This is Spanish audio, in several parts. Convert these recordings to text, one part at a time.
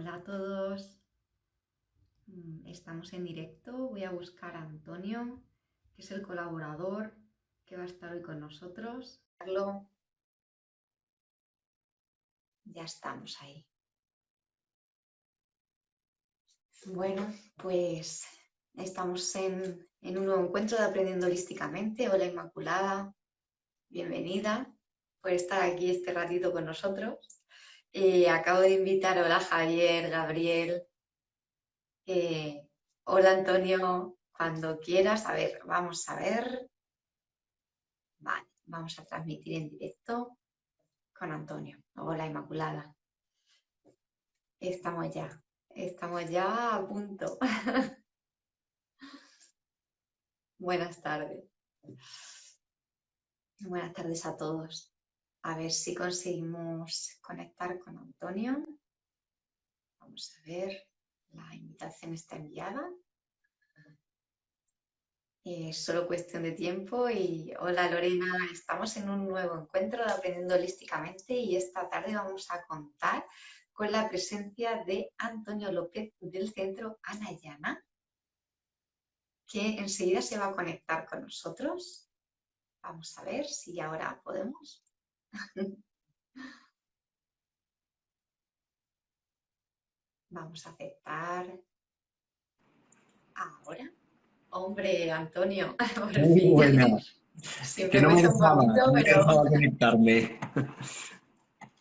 Hola a todos. Estamos en directo. Voy a buscar a Antonio, que es el colaborador que va a estar hoy con nosotros. Ya estamos ahí. Bueno, pues estamos en un nuevo encuentro de Aprendiendo Holísticamente. Hola Inmaculada, bienvenida por estar aquí este ratito con nosotros. Acabo de invitar, hola Javier, Gabriel. Hola Antonio, cuando quieras. A ver, vamos a ver. Vale, vamos a transmitir en directo con Antonio. Hola Inmaculada. Estamos ya a punto. Buenas tardes. Buenas tardes a todos. A ver si conseguimos conectar con Antonio. Vamos a ver, la invitación está enviada. Es solo cuestión de tiempo y hola Lorena, estamos en un nuevo encuentro de Aprendiendo Holísticamente y esta tarde vamos a contar con la presencia de Antonio López del Centro Anayana, que enseguida se va a conectar con nosotros. Vamos a ver si ahora podemos. Vamos a aceptar ahora. Hombre, Antonio, por Muy fin. buena. Siempre Que no me cuesta un dejaba, poquito, no me pero dejaba conectarme.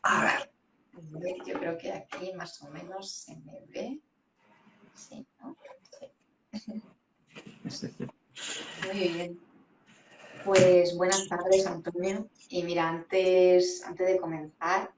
a ver, yo creo que aquí más o menos se me ve. Sí, ¿no? Sí. Muy bien. Pues buenas tardes, Antonio. Y mira, antes de comenzar,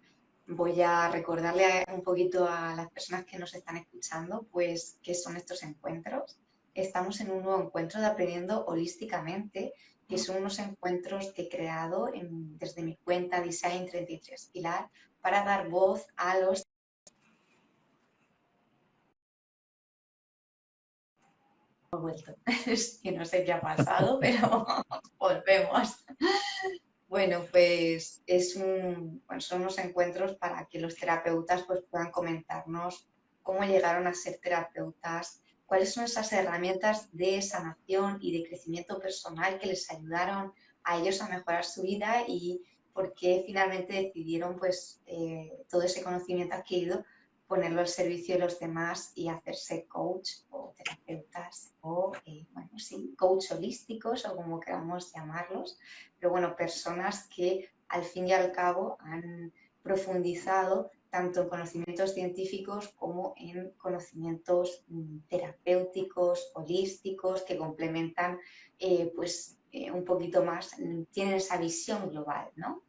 voy a recordarle un poquito a las personas que nos están escuchando, pues, qué son estos encuentros. Estamos en un nuevo encuentro de Aprendiendo Holísticamente, que son unos encuentros que he creado desde mi cuenta Design 33 Pilar para dar voz a los... He vuelto. Es que no sé qué ha pasado, pero volvemos. Bueno, pues son unos encuentros para que los terapeutas pues, puedan comentarnos cómo llegaron a ser terapeutas, cuáles son esas herramientas de sanación y de crecimiento personal que les ayudaron a ellos a mejorar su vida y por qué finalmente decidieron pues, todo ese conocimiento adquirido ponerlo al servicio de los demás y hacerse coach o terapeutas o, coach holísticos o como queramos llamarlos, pero bueno, personas que al fin y al cabo han profundizado tanto en conocimientos científicos como en conocimientos terapéuticos, holísticos, que complementan un poquito más, tienen esa visión global, ¿no?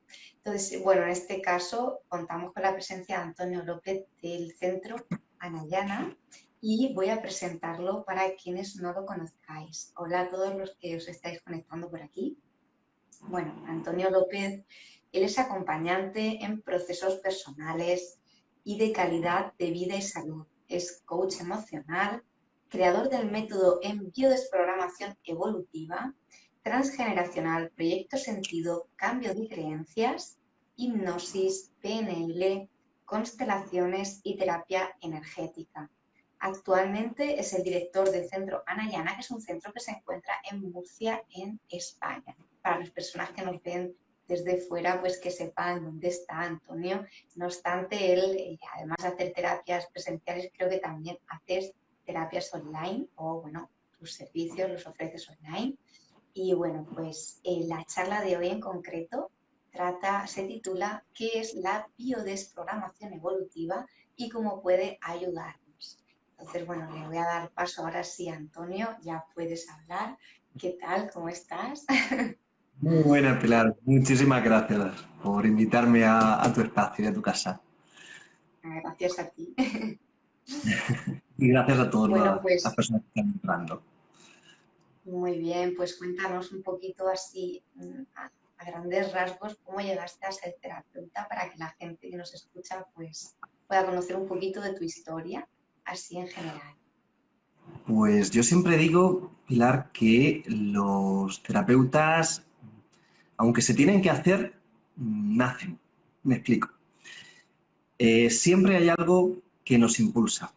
Entonces, bueno, en este caso contamos con la presencia de Antonio López del Centro Anayana y voy a presentarlo para quienes no lo conozcáis. Hola a todos los que os estáis conectando por aquí. Bueno, Antonio López, él es acompañante en procesos personales y de calidad de vida y salud. Es coach emocional, creador del método en biodesprogramación evolutiva, transgeneracional, proyecto sentido, cambio de creencias, hipnosis, PNL, constelaciones y terapia energética. Actualmente es el director del Centro Anayana, que es un centro que se encuentra en Murcia, en España. Para las personas que nos ven desde fuera, pues que sepan dónde está Antonio. No obstante, él, además de hacer terapias presenciales, creo que también haces terapias online o, bueno, tus servicios los ofreces online. Y bueno, pues la charla de hoy en concreto se titula ¿Qué es la biodesprogramación evolutiva y cómo puede ayudarnos? Entonces, bueno, le voy a dar paso ahora sí, Antonio, ya puedes hablar. ¿Qué tal? ¿Cómo estás? Muy buena, Pilar. Muchísimas gracias por invitarme a tu espacio y a tu casa. Gracias a ti. Y gracias a todas Bueno, las pues personas que están entrando. muy bien, pues cuéntanos un poquito así, a grandes rasgos, cómo llegaste a ser terapeuta para que la gente que nos escucha pues pueda conocer un poquito de tu historia, así en general. Pues yo siempre digo, Pilar, que los terapeutas, aunque se tienen que hacer, nacen. Me explico. Siempre hay algo que nos impulsa.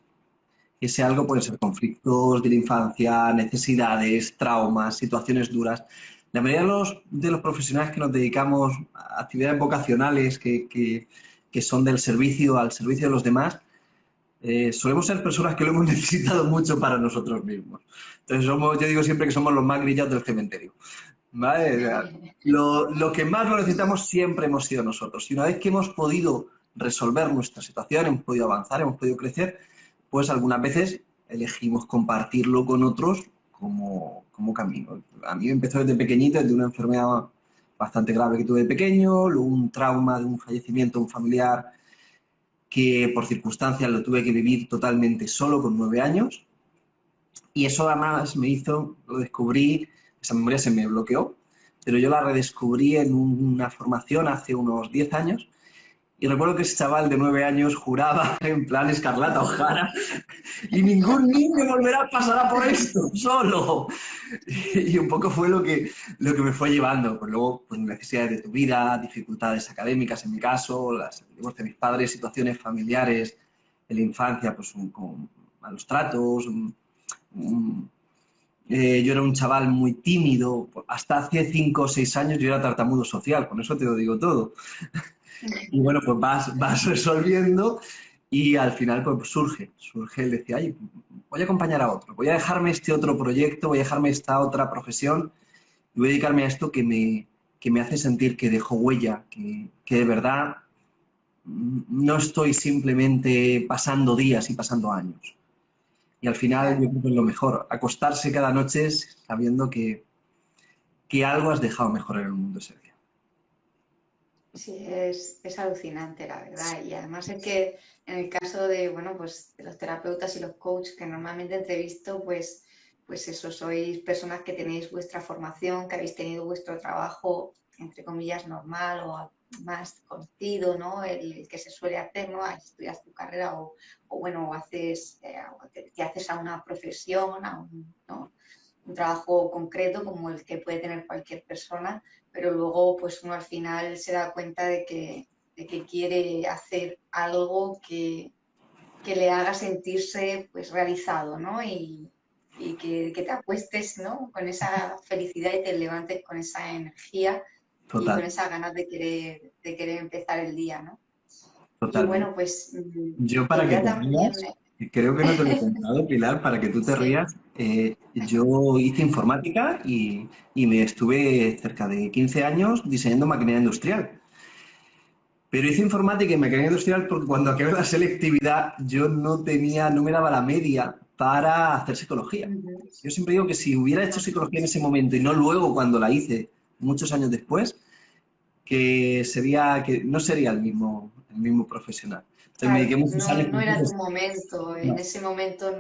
Ese algo puede ser conflictos de la infancia, necesidades, traumas, situaciones duras. La mayoría de los profesionales que nos dedicamos a actividades vocacionales que son del servicio al servicio de los demás, solemos ser personas que lo hemos necesitado mucho para nosotros mismos. Entonces, yo digo siempre que somos los más grillados del cementerio. ¿Vale? O sea, lo que más lo necesitamos siempre hemos sido nosotros. Y una vez que hemos podido resolver nuestra situación, hemos podido avanzar, hemos podido crecer, pues algunas veces elegimos compartirlo con otros como camino. A mí me empezó desde pequeñito, desde una enfermedad bastante grave que tuve de pequeño, luego un trauma de un fallecimiento de un familiar que por circunstancias lo tuve que vivir totalmente solo con 9 años. Y eso además me hizo, lo descubrí, esa memoria se me bloqueó, pero yo la redescubrí en una formación hace unos 10 años. Y recuerdo que ese chaval de 9 años juraba en plan Escarlata O'Hara y ningún niño volverá, pasará por esto, solo. Y un poco fue lo que me fue llevando. Pues luego, pues necesidades de tu vida, dificultades académicas en mi caso, el divorcio de mis padres, situaciones familiares en la infancia, pues con malos tratos. Yo era un chaval muy tímido. Hasta hace 5 o 6 años yo era tartamudo social, con eso te lo digo todo. Y bueno, pues vas resolviendo y al final pues surge el decir, ay, voy a acompañar a otro, voy a dejarme este otro proyecto, voy a dejarme esta otra profesión y voy a dedicarme a esto que me hace sentir que dejo huella, que de verdad no estoy simplemente pasando días y pasando años. Y al final yo creo que es lo mejor, acostarse cada noche sabiendo que algo has dejado mejor en el mundo ese día. Sí, es alucinante, la verdad. Y además es que en el caso de, bueno, pues de los terapeutas y los coaches que normalmente entrevisto, pues eso, sois personas que tenéis vuestra formación, que habéis tenido vuestro trabajo, entre comillas, normal o más conocido, ¿no? El que se suele hacer, ¿no? Estudias tu carrera o bueno, haces, te haces a una profesión, ¿no? Un trabajo concreto como el que puede tener cualquier persona, pero luego pues uno al final se da cuenta de que quiere hacer algo que le haga sentirse pues realizado, ¿no? Y que te acuestes, ¿no? Con esa felicidad y te levantes con esa energía y con Total, esas ganas de querer empezar el día, ¿no? Y totalmente. bueno, pues Yo para que quería te también... rías, creo que no te lo he contado, Pilar, para que tú te Sí. rías, yo hice informática y me estuve cerca de 15 años diseñando maquinaria industrial. Pero hice informática y maquinaria industrial porque cuando acabé la selectividad yo no me daba la media para hacer psicología. Ujú. Yo siempre digo que si hubiera hecho psicología en ese momento y no luego cuando la hice muchos años después, que no sería el mismo profesional. Entonces me dediqué Claro, muchos no, años. no era tu momento, en No, ese momento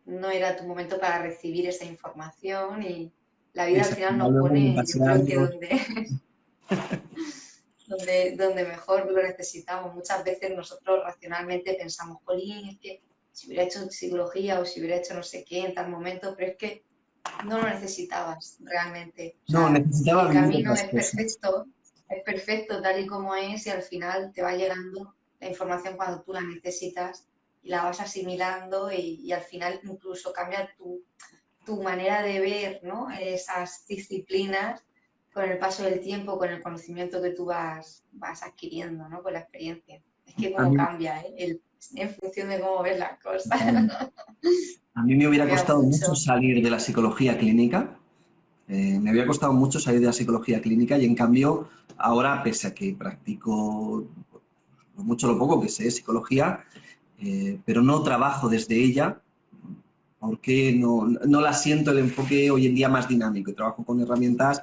no era tu momento para recibir esa información y la vida al exacto. final Ya nos luego me pone, yo pasé creo que años. donde mejor lo necesitamos. Muchas veces nosotros racionalmente pensamos, jolín, es que si hubiera hecho psicología o si hubiera hecho no sé qué en tal momento, pero es que no lo necesitabas realmente. O No, sea, necesitaba el vivir camino otras cosas. es perfecto tal y como es y al final te va llegando la información cuando tú la necesitas y la vas asimilando y al final incluso cambia tu manera de ver, ¿no? Esas disciplinas con el paso del tiempo, con el conocimiento que tú vas adquiriendo, ¿no? Con la experiencia. Es que A cómo mí, cambia, ¿eh? En función de cómo ves las cosas. a mí me hubiera Cambia costado mucho mucho. salir de la psicología clínica. Me había costado mucho salir de la psicología clínica y en cambio ahora, pese a que practico lo mucho o lo poco que sé psicología, pero no trabajo desde ella porque no la siento el enfoque hoy en día más dinámico. Trabajo con herramientas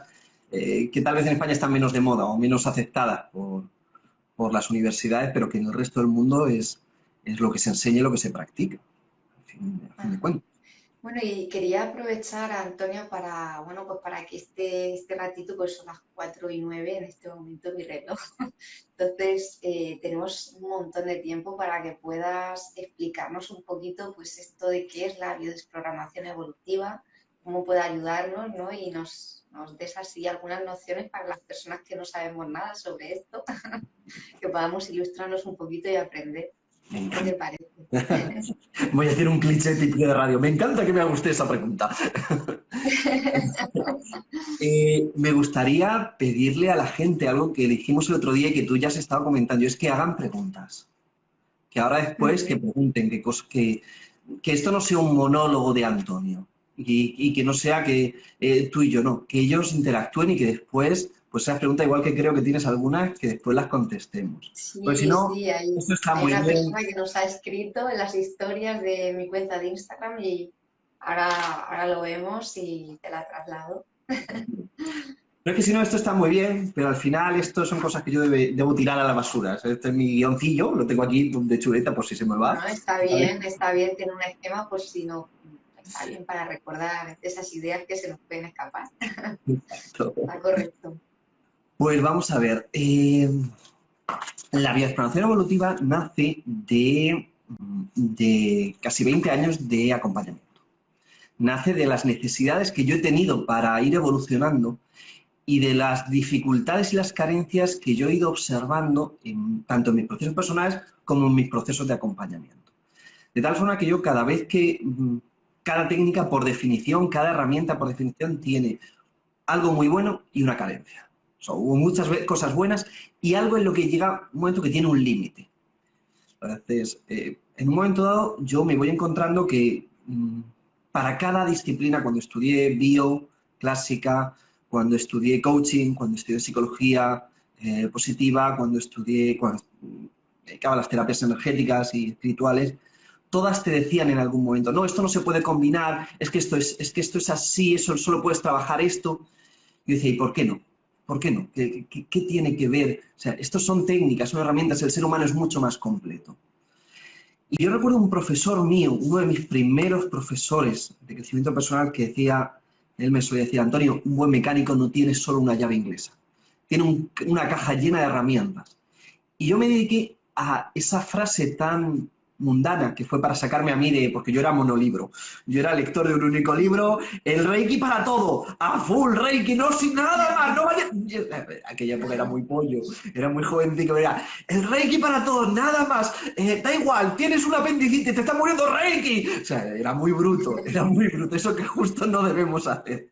que tal vez en España están menos de moda o menos aceptadas por las universidades, pero que en el resto del mundo es lo que se enseña y lo que se practica, a fin de Ajá. cuentas. Bueno, y quería aprovechar, Antonio, para, bueno, pues para que este ratito, pues son las 4:09 en este momento mi reloj. Entonces, tenemos un montón de tiempo para que puedas explicarnos un poquito, pues esto de qué es la biodesprogramación evolutiva, cómo puede ayudarnos, ¿no? Y nos des así algunas nociones para las personas que no sabemos nada sobre esto, que podamos ilustrarnos un poquito y aprender. Me ¿Qué te encanta. parece? Voy a hacer un cliché típico de radio. Me encanta que me haga usted esa pregunta. Me gustaría pedirle a la gente algo que dijimos el otro día y que tú ya has estado comentando, es que hagan preguntas. Que ahora después que pregunten, que esto no sea un monólogo de Antonio y que no sea que tú y yo, no, que ellos interactúen y que después, pues esas preguntas, igual que creo que tienes algunas, que después las contestemos. Pues si Sí, no, sí, esto está hay muy una bien. persona que nos ha escrito en las historias de mi cuenta de Instagram y ahora lo vemos y te la traslado. No es que si no, esto está muy bien, pero al final esto son cosas que yo debo tirar a la basura. Este es mi guioncillo, lo tengo aquí de chuleta por si se me va. Bueno, está bien, tiene un esquema, pues si no, está bien para recordar esas ideas que se nos pueden escapar. Está correcto. Pues vamos a ver. La bioexploración evolutiva nace de casi 20 años de acompañamiento. Nace de las necesidades que yo he tenido para ir evolucionando y de las dificultades y las carencias que yo he ido observando tanto en mis procesos personales como en mis procesos de acompañamiento. De tal forma que yo cada vez que cada técnica por definición, cada herramienta por definición tiene algo muy bueno y una carencia. Hubo muchas cosas buenas y algo en lo que llega un momento que tiene un límite. Entonces, en un momento dado yo me voy encontrando que para cada disciplina, cuando estudié bio, clásica, cuando estudié coaching, cuando estudié psicología positiva, cuando dedicaba a las terapias energéticas y espirituales, todas te decían en algún momento, no, esto no se puede combinar, es que esto es así, eso solo puedes trabajar esto. Y yo decía, ¿y por qué no? ¿Por qué no? ¿Qué tiene que ver? O sea, estos son técnicas, son herramientas, el ser humano es mucho más completo. Y yo recuerdo un profesor mío, uno de mis primeros profesores de crecimiento personal que decía, él me solía decir, Antonio, un buen mecánico no tiene solo una llave inglesa, tiene una caja llena de herramientas. Y yo me dediqué a esa frase tan mundana que fue para sacarme a mí porque yo era monolibro. Yo era lector de un único libro, el Reiki para todo, a full Reiki, no sin nada más, no vaya... Aquella época era muy pollo, era muy jovencito, era el Reiki para todo, nada más, da igual, tienes un apendicitis, te está muriendo Reiki. O sea, era muy bruto, eso que justo no debemos hacer.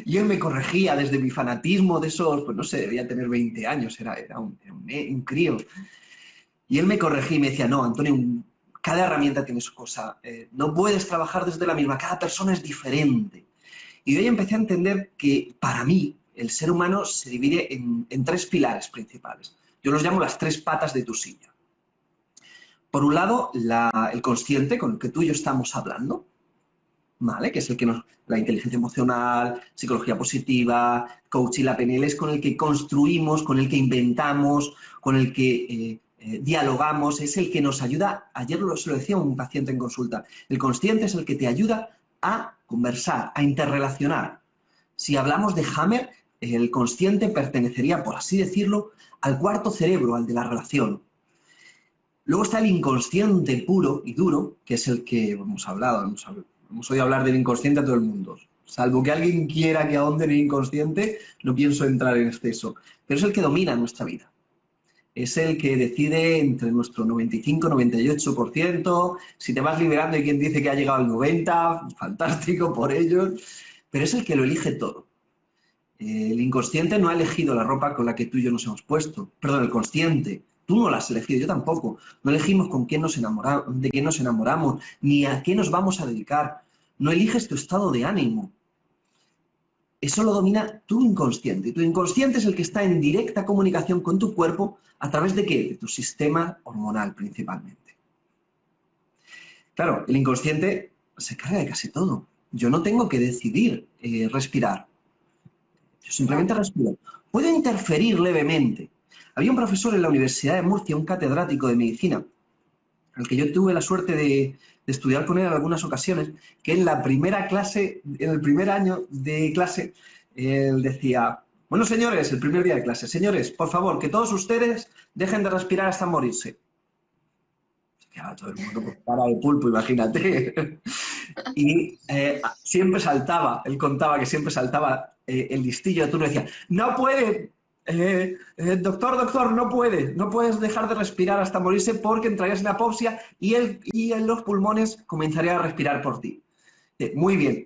Y él me corregía desde mi fanatismo de esos, pues no sé, debía tener 20 años, era un crío. Y él me corregía y me decía, no, Antonio, cada herramienta tiene su cosa, no puedes trabajar desde la misma, cada persona es diferente. Y de ahí empecé a entender que para mí el ser humano se divide en tres pilares principales. Yo los llamo las tres patas de tu silla. Por un lado, el consciente con el que tú y yo estamos hablando, ¿vale? Que es el que la inteligencia emocional, psicología positiva, coaching, la PNL, es con el que construimos, con el que inventamos, con el que dialogamos, es el que nos ayuda, ayer se lo decía un paciente en consulta, el consciente es el que te ayuda a conversar, a interrelacionar. Si hablamos de Hammer, el consciente pertenecería, por así decirlo, al cuarto cerebro, al de la relación. Luego está el inconsciente puro y duro, que es el que hemos oído hablar del inconsciente a todo el mundo. Salvo que alguien quiera que ahonde en el inconsciente, no pienso entrar en exceso. Pero es el que domina nuestra vida. Es el que decide entre nuestro 95-98%. Si te vas liberando, hay quien dice que ha llegado al 90%, fantástico por ellos. Pero es el que lo elige todo. El inconsciente no ha elegido la ropa con la que tú y yo nos hemos puesto. Perdón, el consciente. Tú no la has elegido, yo tampoco. No elegimos con quién de quién nos enamoramos, ni a qué nos vamos a dedicar. No eliges tu estado de ánimo. Eso lo domina tu inconsciente. Tu inconsciente es el que está en directa comunicación con tu cuerpo a través de ¿qué? De tu sistema hormonal principalmente. Claro, el inconsciente se carga de casi todo. Yo no tengo que decidir respirar. Yo simplemente respiro. Puedo interferir levemente. Había un profesor en la Universidad de Murcia, un catedrático de medicina, al que yo tuve la suerte de estudiar con él en algunas ocasiones, que en la primera clase, en el primer año de clase, él decía, bueno, señores, el primer día de clase, señores, por favor, que todos ustedes dejen de respirar hasta morirse. Se quedaba todo el mundo con cara de pulpo, imagínate. Y siempre saltaba, él contaba que siempre saltaba el listillo de turno y decía, no puede, doctor, no puedes dejar de respirar hasta morirse porque entrarías en apoxia y los pulmones comenzarían a respirar por ti. Muy bien,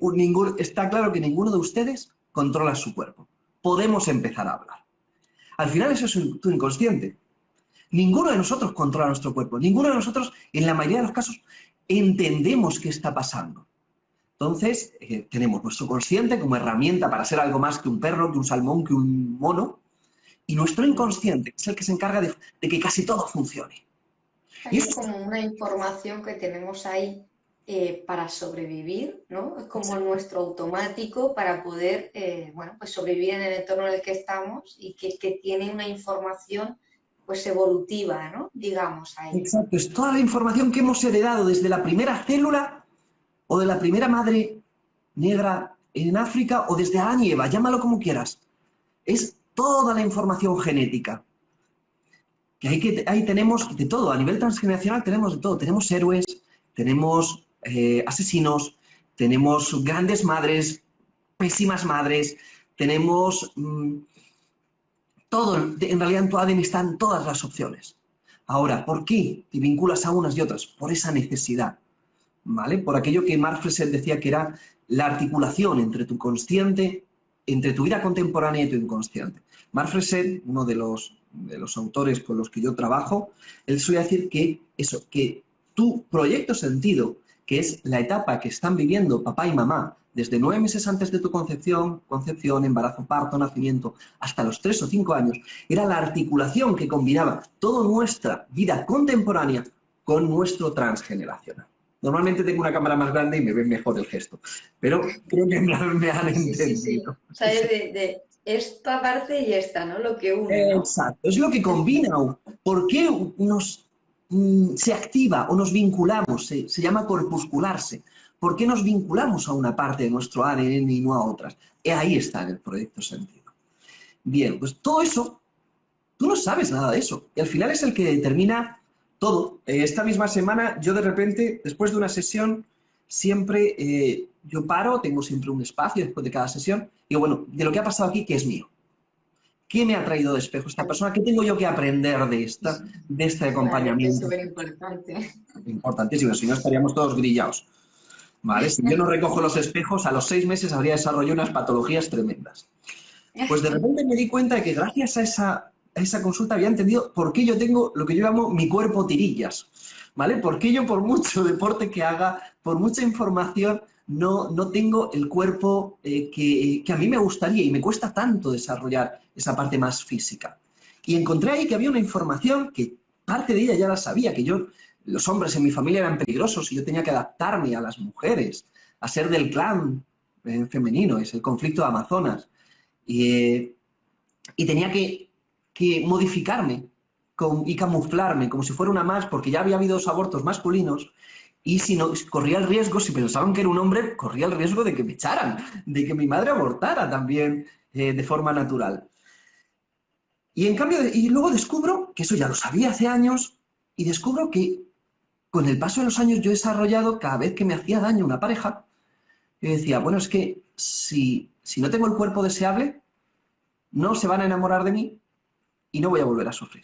está claro que ninguno de ustedes controla su cuerpo. Podemos empezar a hablar. Al final eso es tu inconsciente. Ninguno de nosotros controla nuestro cuerpo. Ninguno de nosotros, en la mayoría de los casos, entendemos qué está pasando. Entonces, tenemos nuestro consciente como herramienta para ser algo más que un perro, que un salmón, que un mono, y nuestro inconsciente, que es el que se encarga de que casi todo funcione. Y Es como una información que tenemos ahí para sobrevivir, ¿no? Es como nuestro automático para poder, bueno, pues sobrevivir en el entorno en el que estamos y que tiene una información, pues evolutiva, ¿no? Digamos ahí. exacto, es toda la información que hemos heredado desde la primera célula o de la primera madre negra en África o desde Adán y Eva, llámalo como quieras. Es toda la información genética. Ahí tenemos de todo, a nivel transgeneracional tenemos de todo. Tenemos héroes, tenemos asesinos, tenemos grandes madres, pésimas madres, tenemos todo, en realidad en tu ADN están todas las opciones. Ahora, ¿por qué te vinculas a unas y otras? Por esa necesidad, ¿vale? Por aquello que Mark Fresel decía que era la articulación entre tu consciente, entre tu vida contemporánea y tu inconsciente. Mark Fresel, uno de los autores con los que yo trabajo, él suele decir que tu proyecto sentido, que es la etapa que están viviendo papá y mamá, desde 9 meses antes de tu concepción, embarazo, parto, nacimiento, hasta los 3 o 5 años, era la articulación que combinaba toda nuestra vida contemporánea con nuestro transgeneracional. Normalmente tengo una cámara más grande y me ven mejor el gesto, pero creo que me han entendido. Sí. O sea, es de esta parte y esta, ¿no? Lo que une, ¿no? Exacto, es lo que combina. ¿Por qué se activa o nos vinculamos? Se llama corpuscularse. ¿Por qué nos vinculamos a una parte de nuestro ADN y no a otras? Ahí está en el proyecto sentido. Bien, pues todo eso, tú no sabes nada de eso. Y al final es el que determina todo. Esta misma semana, yo de repente, después de una sesión, siempre yo paro, tengo siempre un espacio después de cada sesión, y digo, bueno, de lo que ha pasado aquí, ¿qué es mío? ¿Qué me ha traído de espejo esta persona? ¿Qué tengo yo que aprender de este acompañamiento? Es súper importante. Importantísimo, si no estaríamos todos grillados. ¿Vale? Si yo no recojo los espejos, a los 6 meses habría desarrollado unas patologías tremendas. Pues de repente me di cuenta de que gracias a esa consulta había entendido por qué yo tengo lo que yo llamo mi cuerpo tirillas. ¿Vale? Por qué yo, por mucho deporte que haga, por mucha información, no tengo el cuerpo que a mí me gustaría y me cuesta tanto desarrollar esa parte más física. Y encontré ahí que había una información que parte de ella ya la sabía, que los hombres en mi familia eran peligrosos y yo tenía que adaptarme a las mujeres, a ser del clan femenino, es el conflicto de Amazonas. Y tenía que modificarme y camuflarme como si fuera una más, porque ya había habido 2 abortos masculinos y si no, corría el riesgo, si pensaban que era un hombre, corría el riesgo de que me echaran, de que mi madre abortara también de forma natural. Y en cambio, y luego descubro, que eso ya lo sabía hace años, y descubro que con el paso de los años yo he desarrollado, cada vez que me hacía daño una pareja, yo decía, bueno, es que si no tengo el cuerpo deseable, no se van a enamorar de mí y no voy a volver a sufrir.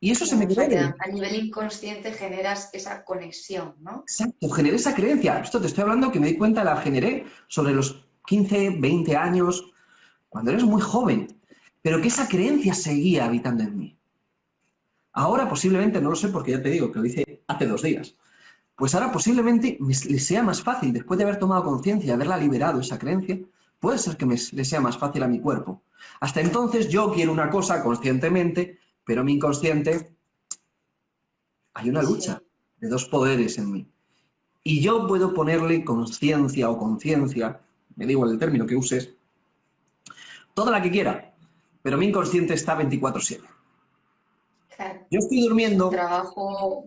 Y eso se me quedó. A nivel inconsciente generas esa conexión, ¿no? Exacto, generé esa creencia. Esto te estoy hablando que me di cuenta, la generé sobre los 15, 20 años, cuando eres muy joven, pero que esa creencia seguía habitando en mí. Ahora posiblemente, no lo sé porque ya te digo que lo hice hace 2 días, pues ahora posiblemente le sea más fácil, después de haber tomado conciencia, de haberla liberado esa creencia, puede ser que le sea más fácil a mi cuerpo. Hasta entonces yo quiero una cosa conscientemente, pero mi inconsciente, hay una lucha de 2 poderes en mí. Y yo puedo ponerle conciencia o conciencia, me da igual el término que uses, toda la que quiera, pero mi inconsciente está 24/7. Claro. Yo estoy durmiendo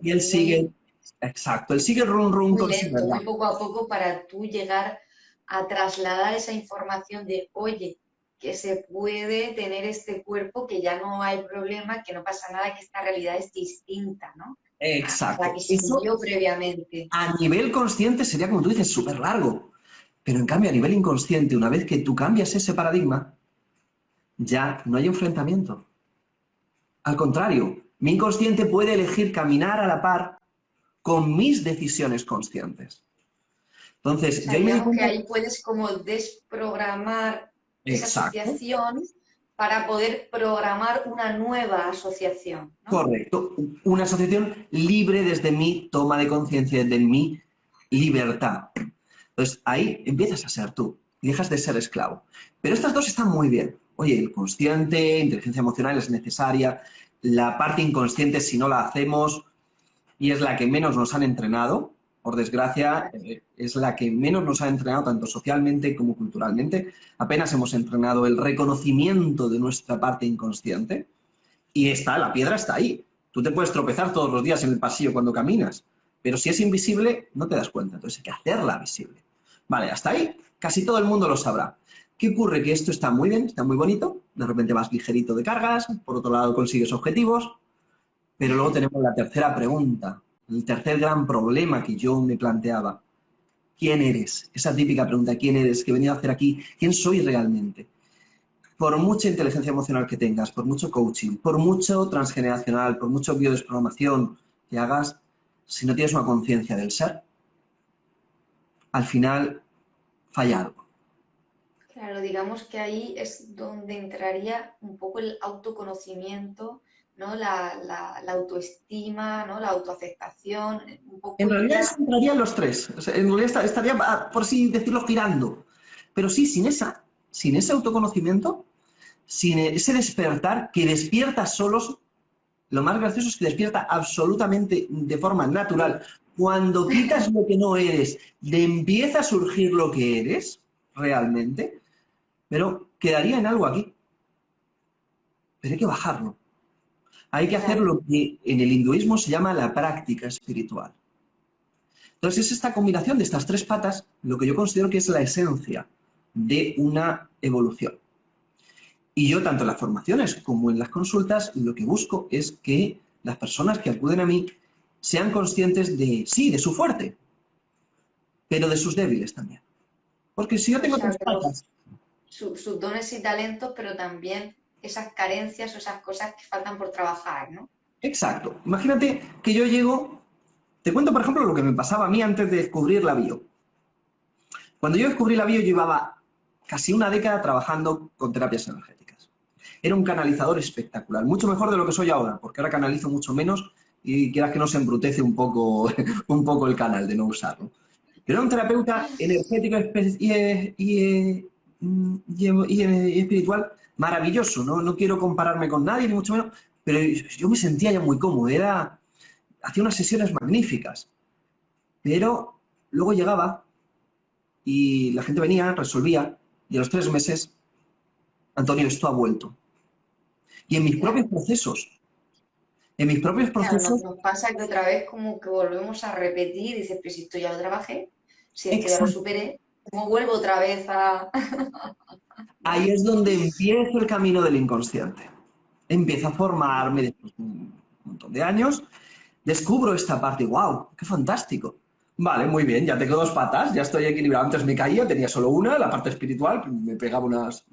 y él sigue, exacto, él sigue run muy lento, muy poco a poco para tú llegar a trasladar esa información de, oye, que se puede tener este cuerpo, que ya no hay problema, que no pasa nada, que esta realidad es distinta, ¿no? Exacto. A la que se vivió previamente. A nivel consciente sería, como tú dices, súper largo. Pero en cambio, a nivel inconsciente, una vez que tú cambias ese paradigma, ya no hay enfrentamiento. Al contrario, mi inconsciente puede elegir caminar a la par con mis decisiones conscientes. O Entonces, yo sea, ahí me di digamos que cuenta... ahí puedes como desprogramar esa Exacto, asociación para poder programar una nueva asociación, ¿no? correcto. Una asociación libre desde mi toma de conciencia, desde mi libertad. Entonces, ahí empiezas a ser tú y dejas de ser esclavo. Pero estas dos están muy bien. Oye, el consciente, inteligencia emocional es necesaria. La parte inconsciente, si no la hacemos, y es la que menos nos han entrenado, por desgracia, es la que menos nos ha entrenado tanto socialmente como culturalmente. Apenas hemos entrenado el reconocimiento de nuestra parte inconsciente y está, la piedra está ahí. Tú te puedes tropezar todos los días en el pasillo cuando caminas, pero si es invisible, no te das cuenta. Entonces hay que hacerla visible. Vale, hasta ahí casi todo el mundo lo sabrá. ¿Qué ocurre? Que esto está muy bien, está muy bonito, de repente vas ligerito de cargas, por otro lado consigues objetivos, pero luego tenemos la tercera pregunta, el tercer gran problema que yo me planteaba. ¿Quién eres? Esa típica pregunta, ¿quién eres? ¿Qué he venido a hacer aquí? ¿Quién soy realmente? Por mucha inteligencia emocional que tengas, por mucho coaching, por mucho transgeneracional, por mucho biodesprogramación que hagas, si no tienes una conciencia del ser, al final falla algo. Claro, digamos que ahí es donde entraría un poco el autoconocimiento, ¿no? La autoestima, ¿no? La autoaceptación, un En poco realidad iría. eso entrarían los tres. O sea, en realidad estaría, por así decirlo, girando. Pero sí, sin ese autoconocimiento, sin ese despertar que despierta solos, lo más gracioso es que despierta absolutamente de forma natural. Cuando quitas lo que no eres, de empieza a surgir lo que eres realmente, pero quedaría en algo aquí. Pero hay que bajarlo. Hay que hacer Claro, lo que en el hinduismo se llama la práctica espiritual. Entonces es esta combinación de estas tres patas lo que yo considero que es la esencia de una evolución. Y yo, tanto en las formaciones como en las consultas, lo que busco es que las personas que acuden a mí sean conscientes de, sí, de su fuerte, pero de sus débiles también. Porque si yo o tengo sea, tres que patas, sus dones y talentos, pero también esas carencias o esas cosas que faltan por trabajar, ¿no? exacto. Imagínate que yo llego, te cuento por ejemplo lo que me pasaba a mí antes de descubrir la bio. Cuando yo descubrí la bio, yo llevaba casi una década trabajando con terapias energéticas. Era un canalizador espectacular, mucho mejor de lo que soy ahora, porque ahora canalizo mucho menos y quieras que no se embrutece un poco, un poco el canal de no usarlo. Pero era un terapeuta energético y espiritual maravilloso, ¿no? No quiero compararme con nadie, ni mucho menos, pero yo me sentía ya muy cómodo, hacía unas sesiones magníficas, pero luego llegaba y la gente venía, resolvía, y a los 3 meses, Antonio, esto ha vuelto. Y Claro, en mis propios claro, procesos, nos pasa que otra vez como que volvemos a repetir y dices, pero si esto ya lo trabajé, si esto ya lo exacto, superé, ¿cómo vuelvo otra vez a...? ahí ¿No? es donde empiezo el camino del inconsciente. Empiezo a formarme después de un montón de años, descubro esta parte, wow, qué fantástico. Vale, muy bien, ya tengo dos patas, ya estoy equilibrado. Antes me caía, tenía solo una, la parte espiritual, me pegaba unas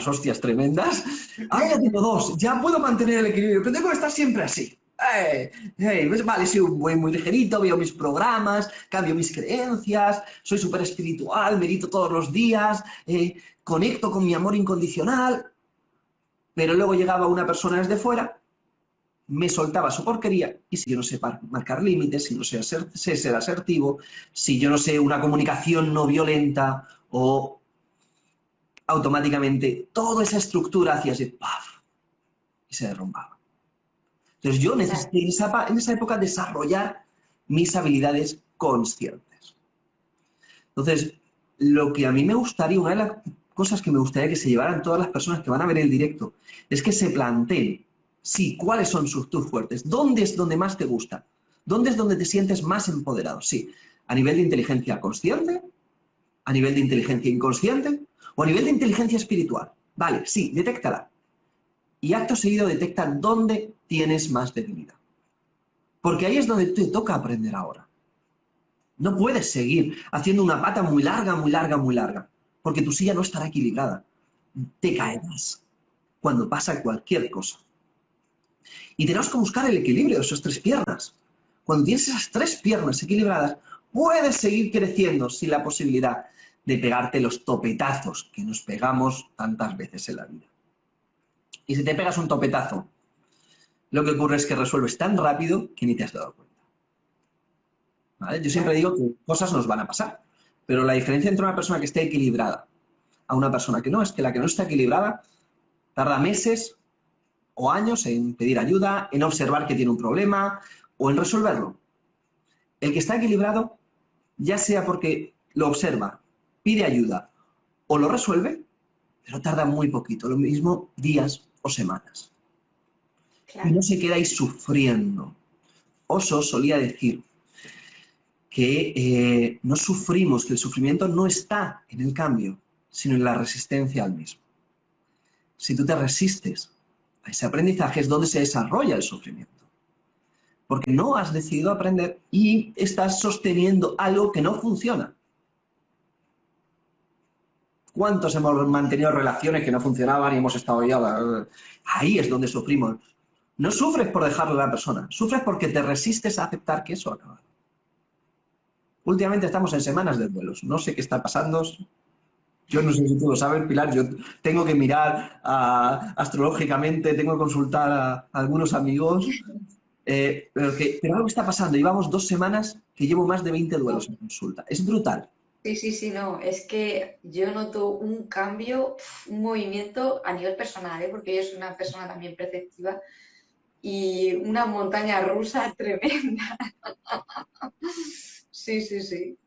hostias tremendas. Ahora ya tengo dos, ya puedo mantener el equilibrio, pero tengo que estar siempre así. Pues vale, soy muy, muy ligerito, veo mis programas, cambio mis creencias, soy súper espiritual, medito todos los días, conecto con mi amor incondicional, pero luego llegaba una persona desde fuera, me soltaba su porquería y si yo no sé marcar límites, si no sé ser asertivo, si yo no sé una comunicación no violenta o automáticamente toda esa estructura hacía así, ¡paf! Y se derrumbaba. Entonces yo Claro, necesité en esa época desarrollar mis habilidades conscientes. Entonces, lo que a mí me gustaría, una de las cosas que me gustaría que se llevaran todas las personas que van a ver el directo, es que se planteen, sí, cuáles son tus fuertes, dónde es donde más te gusta, dónde es donde te sientes más empoderado, sí, a nivel de inteligencia consciente, a nivel de inteligencia inconsciente o a nivel de inteligencia espiritual. Vale, sí, detéctala. Y acto seguido detecta dónde tienes más debilidad. Porque ahí es donde te toca aprender ahora. No puedes seguir haciendo una pata muy larga, muy larga, muy larga, porque tu silla no estará equilibrada. te caerás cuando pasa cualquier cosa. Y tenemos que buscar el equilibrio de esas tres piernas. Cuando tienes esas tres piernas equilibradas, puedes seguir creciendo sin la posibilidad de pegarte los topetazos que nos pegamos tantas veces en la vida. Y si te pegas un topetazo, lo que ocurre es que resuelves tan rápido que ni te has dado cuenta. ¿Vale? Yo siempre digo que cosas nos van a pasar, pero la diferencia entre una persona que esté equilibrada a una persona que no, es que la que no está equilibrada tarda meses o años en pedir ayuda, en observar que tiene un problema o en resolverlo. El que está equilibrado, ya sea porque lo observa, pide ayuda o lo resuelve, pero tarda muy poquito, lo mismo días o semanas. Claro. Y no se queda ahí sufriendo. Oso solía decir que no sufrimos, que el sufrimiento no está en el cambio, sino en la resistencia al mismo. Si tú te resistes a ese aprendizaje es donde se desarrolla el sufrimiento. Porque no has decidido aprender y estás sosteniendo algo que no funciona. ¿Cuántos hemos mantenido relaciones que no funcionaban y hemos estado ya? Ahí es donde sufrimos. No sufres por dejarle a la persona, sufres porque te resistes a aceptar que eso ha acabado. Últimamente estamos en semanas de duelos. No sé qué está pasando. Yo no sé si tú lo sabes, Pilar. Yo tengo que mirar astrológicamente, tengo que consultar a algunos amigos. Pero algo está pasando. Llevamos 2 semanas que llevo más de 20 duelos en consulta. Es brutal. Sí, no, es que yo noto un cambio, un movimiento a nivel personal, porque yo soy una persona también perceptiva y una montaña rusa tremenda. Sí,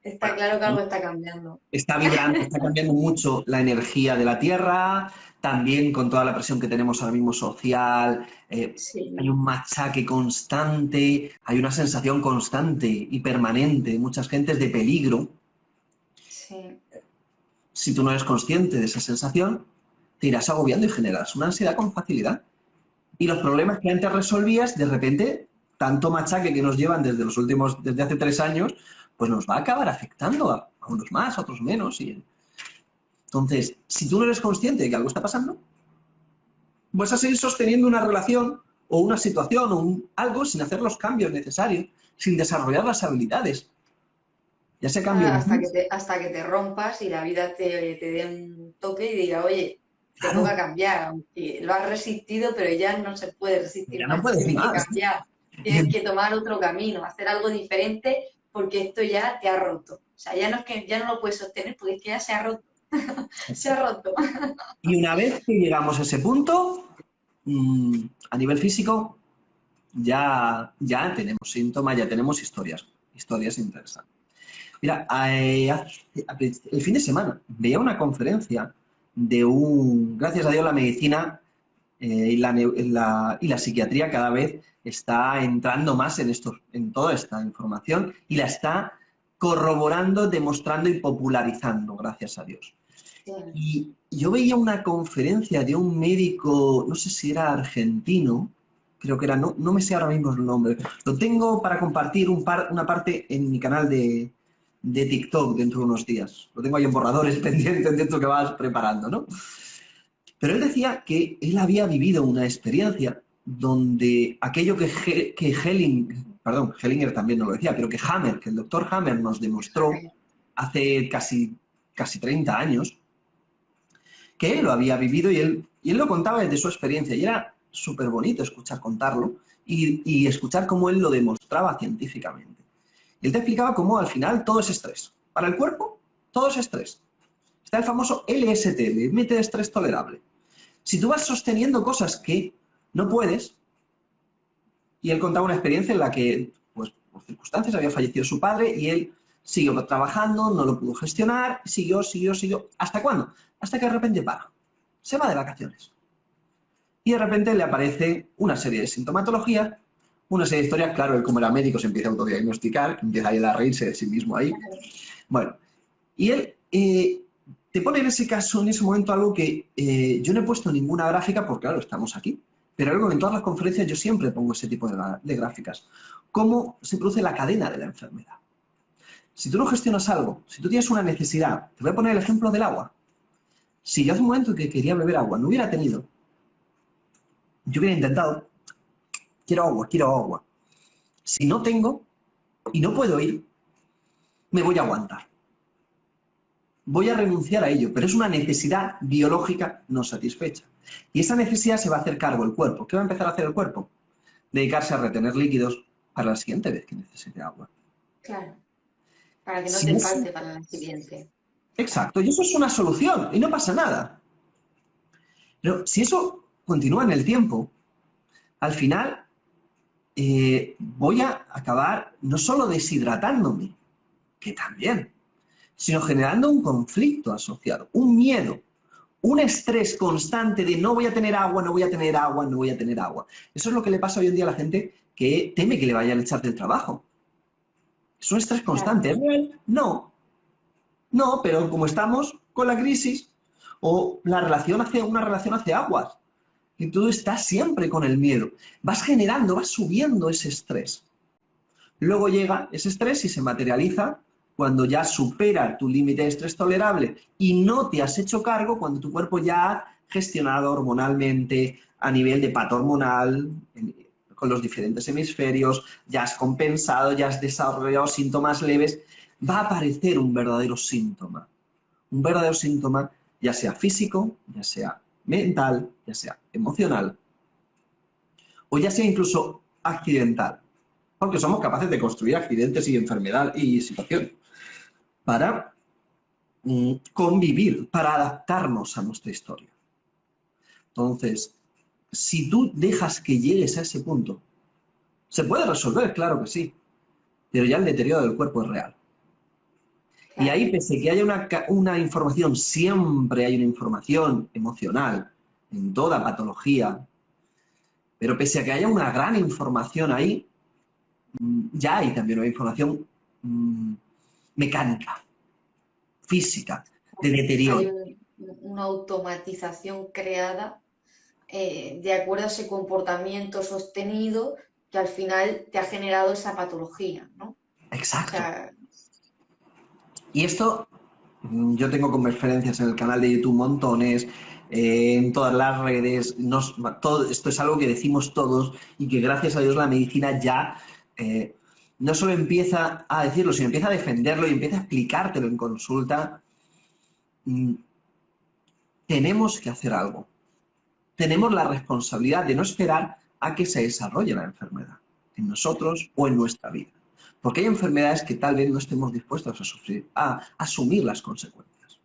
está claro que algo está cambiando. Está vibrando, está cambiando mucho la energía de la Tierra, también con toda la presión que tenemos ahora mismo social, hay Sí, un machaque constante, hay una sensación constante y permanente, muchas gentes de peligro. sí. Si tú no eres consciente de esa sensación, te irás agobiando y generarás una ansiedad con facilidad. Y los problemas que antes resolvías, de repente, tanto machaque que nos llevan desde hace 3 años, pues nos va a acabar afectando a unos más, a otros menos. Entonces, si tú no eres consciente de que algo está pasando, vas a seguir sosteniendo una relación o una situación o algo sin hacer los cambios necesarios, sin desarrollar las habilidades. Ya se cambio Nada, en ti. hasta que te rompas y la vida te dé un toque y diga, oye, te toca Claro, cambiar, aunque lo has resistido, pero ya no se puede resistir ya no más, puedes tienes que más. cambiar, tienes que tomar otro camino, hacer algo diferente porque esto ya te ha roto. O sea, ya no es que ya no lo puedes sostener porque es que ya se ha roto, se ha roto. Y una vez que llegamos a ese punto, a nivel físico, ya tenemos síntomas, ya tenemos historias interesantes. Mira, el fin de semana veía una conferencia gracias a Dios la medicina y la psiquiatría cada vez está entrando más en toda esta información y la está corroborando, demostrando y popularizando, gracias a Dios. Sí, Y yo veía una conferencia de un médico, no sé si era argentino, creo que era, no me sé ahora mismo el nombre. Lo tengo para compartir una parte en mi canal de TikTok dentro de unos días. Lo tengo ahí en borradores pendientes dentro que vas preparando, ¿no? Pero él decía que él había vivido una experiencia donde aquello que Hellinger también nos lo decía, pero que el doctor Hammer nos demostró hace casi 30 años, que él lo había vivido y él lo contaba desde su experiencia y era súper bonito escuchar contarlo y escuchar cómo él lo demostraba científicamente. Y él te explicaba cómo al final todo es estrés. Para el cuerpo, todo es estrés. Está el famoso LST, límite de estrés tolerable. Si tú vas sosteniendo cosas que no puedes, y él contaba una experiencia en la que, pues, por circunstancias, había fallecido su padre y él siguió trabajando, no lo pudo gestionar, siguió. ¿Hasta cuándo? Hasta que de repente para. Se va de vacaciones. Y de repente le aparece una serie de sintomatología, una serie de historias. Claro, él como era médico se empieza a autodiagnosticar, empieza a ir a reírse de sí mismo ahí. Bueno, y él te pone en ese caso, en ese momento, algo que yo no he puesto ninguna gráfica porque, claro, estamos aquí. Pero algo en todas las conferencias yo siempre pongo ese tipo de gráficas. Cómo se produce la cadena de la enfermedad. Si tú no gestionas algo, si tú tienes una necesidad, te voy a poner el ejemplo del agua. Si yo hace un momento que quería beber agua, no hubiera tenido, yo hubiera intentado, quiero agua, quiero agua. Si no tengo y no puedo ir, me voy a aguantar. Voy a renunciar a ello, pero es una necesidad biológica no satisfecha. Y esa necesidad se va a hacer cargo el cuerpo. ¿Qué va a empezar a hacer el cuerpo? Dedicarse a retener líquidos para la siguiente vez que necesite agua. Claro, para que no Si te eso, falte para la siguiente. exacto, y eso es una solución y no pasa nada. Pero si eso continúa en el tiempo, al final voy a acabar no solo deshidratándome, que también, sino generando un conflicto asociado, un miedo, un estrés constante de no voy a tener agua, no voy a tener agua, no voy a tener agua. Eso es lo que le pasa hoy en día a la gente que teme que le vayan a echar del trabajo. Es un estrés Claro. constante. ¿Es real? No, no, pero como estamos con la crisis o una relación hace aguas y tú estás siempre con el miedo, vas generando, vas subiendo ese estrés. Luego llega ese estrés y se materializa cuando ya supera tu límite de estrés tolerable y no te has hecho cargo cuando tu cuerpo ya ha gestionado hormonalmente a nivel de pato hormonal, con los diferentes hemisferios, ya has compensado, ya has desarrollado síntomas leves, va a aparecer un verdadero síntoma, ya sea físico, ya sea mental, ya sea emocional, o ya sea incluso accidental, porque somos capaces de construir accidentes y enfermedad y situación para convivir, para adaptarnos a nuestra historia. Entonces, si tú dejas que llegues a ese punto, se puede resolver, claro que sí, pero ya el deterioro del cuerpo es real. Y Claro. ahí, pese a que haya una información, siempre hay una información emocional en toda patología, pero pese a que haya una gran información ahí, ya hay también una información mecánica, física, de Hay deterioro. una automatización creada de acuerdo a ese comportamiento sostenido que al final te ha generado esa patología, ¿no? O Exacto. sea, Y esto, yo tengo conferencias en el canal de YouTube montones, en todas las redes, todo, esto es algo que decimos todos y que gracias a Dios la medicina ya no solo empieza a decirlo, sino empieza a defenderlo y empieza a explicártelo en consulta. Mm, Tenemos que hacer algo. Tenemos la responsabilidad de no esperar a que se desarrolle la enfermedad en nosotros o en nuestra vida. Porque hay enfermedades que tal vez no estemos dispuestos a sufrir, a asumir las consecuencias.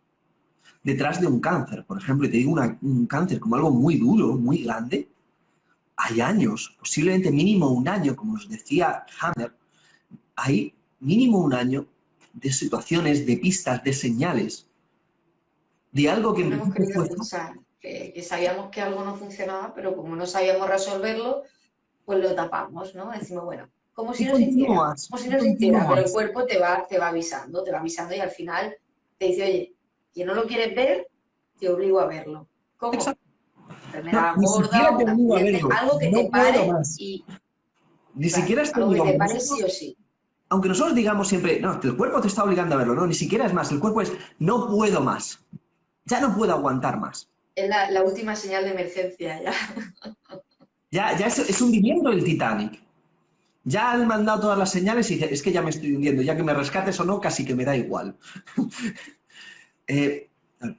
Detrás de un cáncer, por ejemplo, y te digo un cáncer como algo muy duro, muy grande, hay años, posiblemente mínimo un año, como os decía Hammer, hay mínimo un año de situaciones, de pistas, de señales, de algo que que en no hemos principio querido fue pensar, que sabíamos que algo no funcionaba, pero como no sabíamos resolverlo, pues lo tapamos, ¿no? Decimos, bueno, como si y no se hiciera, continúas, como si y no se hiciera, pero el continúas. cuerpo te va avisando y al final te dice, oye, que no lo quieres ver, te obligo a verlo. ¿Cómo? Exacto. No, Enfermedad ni siquiera gorda, te un obligo a accidente, verlo, algo que no te puedo pare más. y, Ni claro, siquiera es que algo que digo, te pare sí o sí. aunque nosotros digamos siempre, no, que el cuerpo te está obligando a verlo, no, ni siquiera es más, el cuerpo es, no puedo más, ya no puedo aguantar más. Es la última señal de emergencia ya. Ya es hundimiento del Titanic. Ya han mandado todas las señales y dice, es que ya me estoy hundiendo, ya que me rescates o no, casi que me da igual. Eh,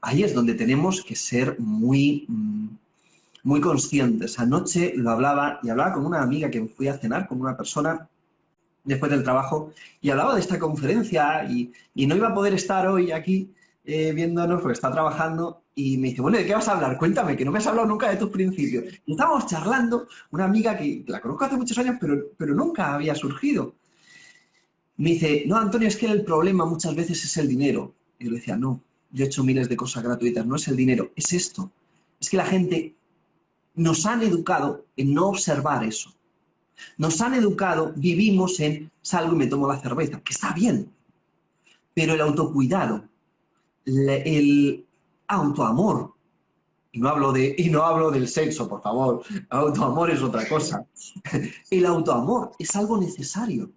Ahí es donde tenemos que ser muy conscientes. Anoche lo hablaba y hablaba con una amiga que fui a cenar con una persona después del trabajo y hablaba de esta conferencia y no iba a poder estar hoy aquí viéndonos porque está trabajando y me dice, bueno, ¿de qué vas a hablar? Cuéntame, que no me has hablado nunca de tus principios. Y estábamos charlando, una amiga que la conozco hace muchos años, pero nunca había surgido. Me dice, no, Antonio, es que el problema muchas veces es el dinero. Y yo le decía, no, yo he hecho miles de cosas gratuitas, no es el dinero, es esto. Es que la gente nos han educado en no observar eso. Nos han educado, vivimos en salgo y me tomo la cerveza, que está bien, pero el autocuidado, el autoamor, y no hablo del sexo, por favor, autoamor es otra cosa. El autoamor es algo necesario.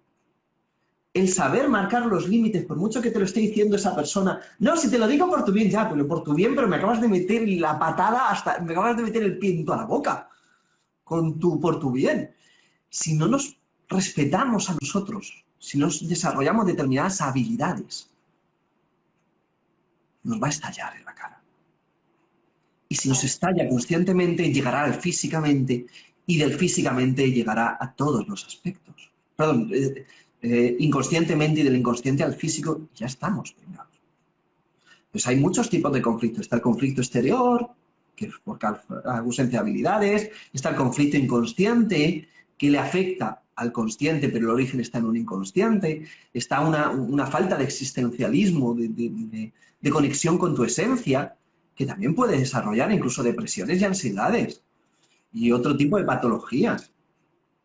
el saber marcar los límites, por mucho que te lo esté diciendo esa persona, no, si te lo digo por tu bien, ya, pero por tu bien, pero me acabas de meter la patada hasta, me acabas de meter el pie en toda la boca, por tu bien. Si no nos respetamos a nosotros, si no desarrollamos determinadas habilidades, nos va a estallar en la cara. Y si nos estalla conscientemente, llegará al físicamente, y del físicamente llegará a todos los aspectos. Perdón, inconscientemente, y del inconsciente al físico, ya estamos vengados. Pues hay muchos tipos de conflicto. Está el conflicto exterior, que es por ausencia de habilidades. Está el conflicto inconsciente, que le afecta al consciente, pero el origen está en un inconsciente. Está una falta de existencialismo, de conexión con tu esencia, que también puede desarrollar incluso depresiones y ansiedades y otro tipo de patologías.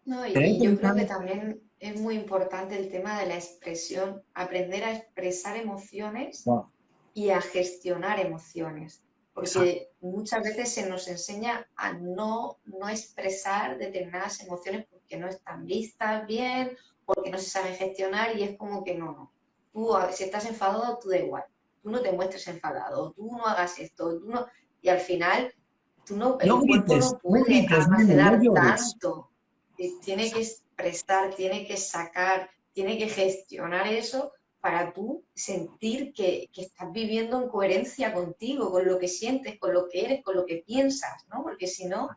No, y yo creo que también es muy importante el tema de la expresión, aprender a expresar emociones Wow. y a gestionar emociones, Exacto. porque muchas veces se nos enseña a no expresar determinadas emociones porque no están vistas bien, porque no se saben gestionar y es como que no. Tú, si estás enfadado, tú da igual, tú no te muestres enfadado, tú no hagas esto, tú no... Y al final, No el cuerpo grites, no no puede grites, Memo, no almacenar llores. tanto, tiene que expresar, tiene que sacar, tiene que gestionar eso para tú sentir que estás viviendo en coherencia contigo, con lo que sientes, con lo que eres, con lo que piensas, ¿no? Porque si no,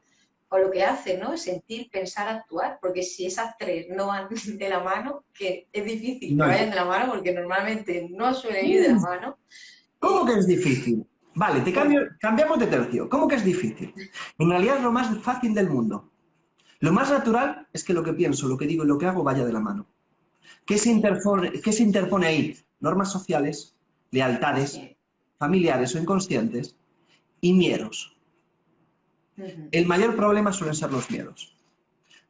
con lo que haces, ¿no? Sentir, pensar, actuar, porque si esas tres no van de la mano, que es difícil que No, vayan de la mano, porque normalmente no suelen ir de la mano, ¿cómo que es difícil? Vale, ¿cómo? cambiamos de tercio. ¿Cómo que es difícil? En realidad es lo más fácil del mundo. Lo más natural es que lo que pienso, lo que digo y lo que hago vaya de la mano. Sí, Qué se interpone ahí? Normas sociales, lealtades, sí. familiares o inconscientes y miedos. Uh-huh. El mayor problema suelen ser los miedos.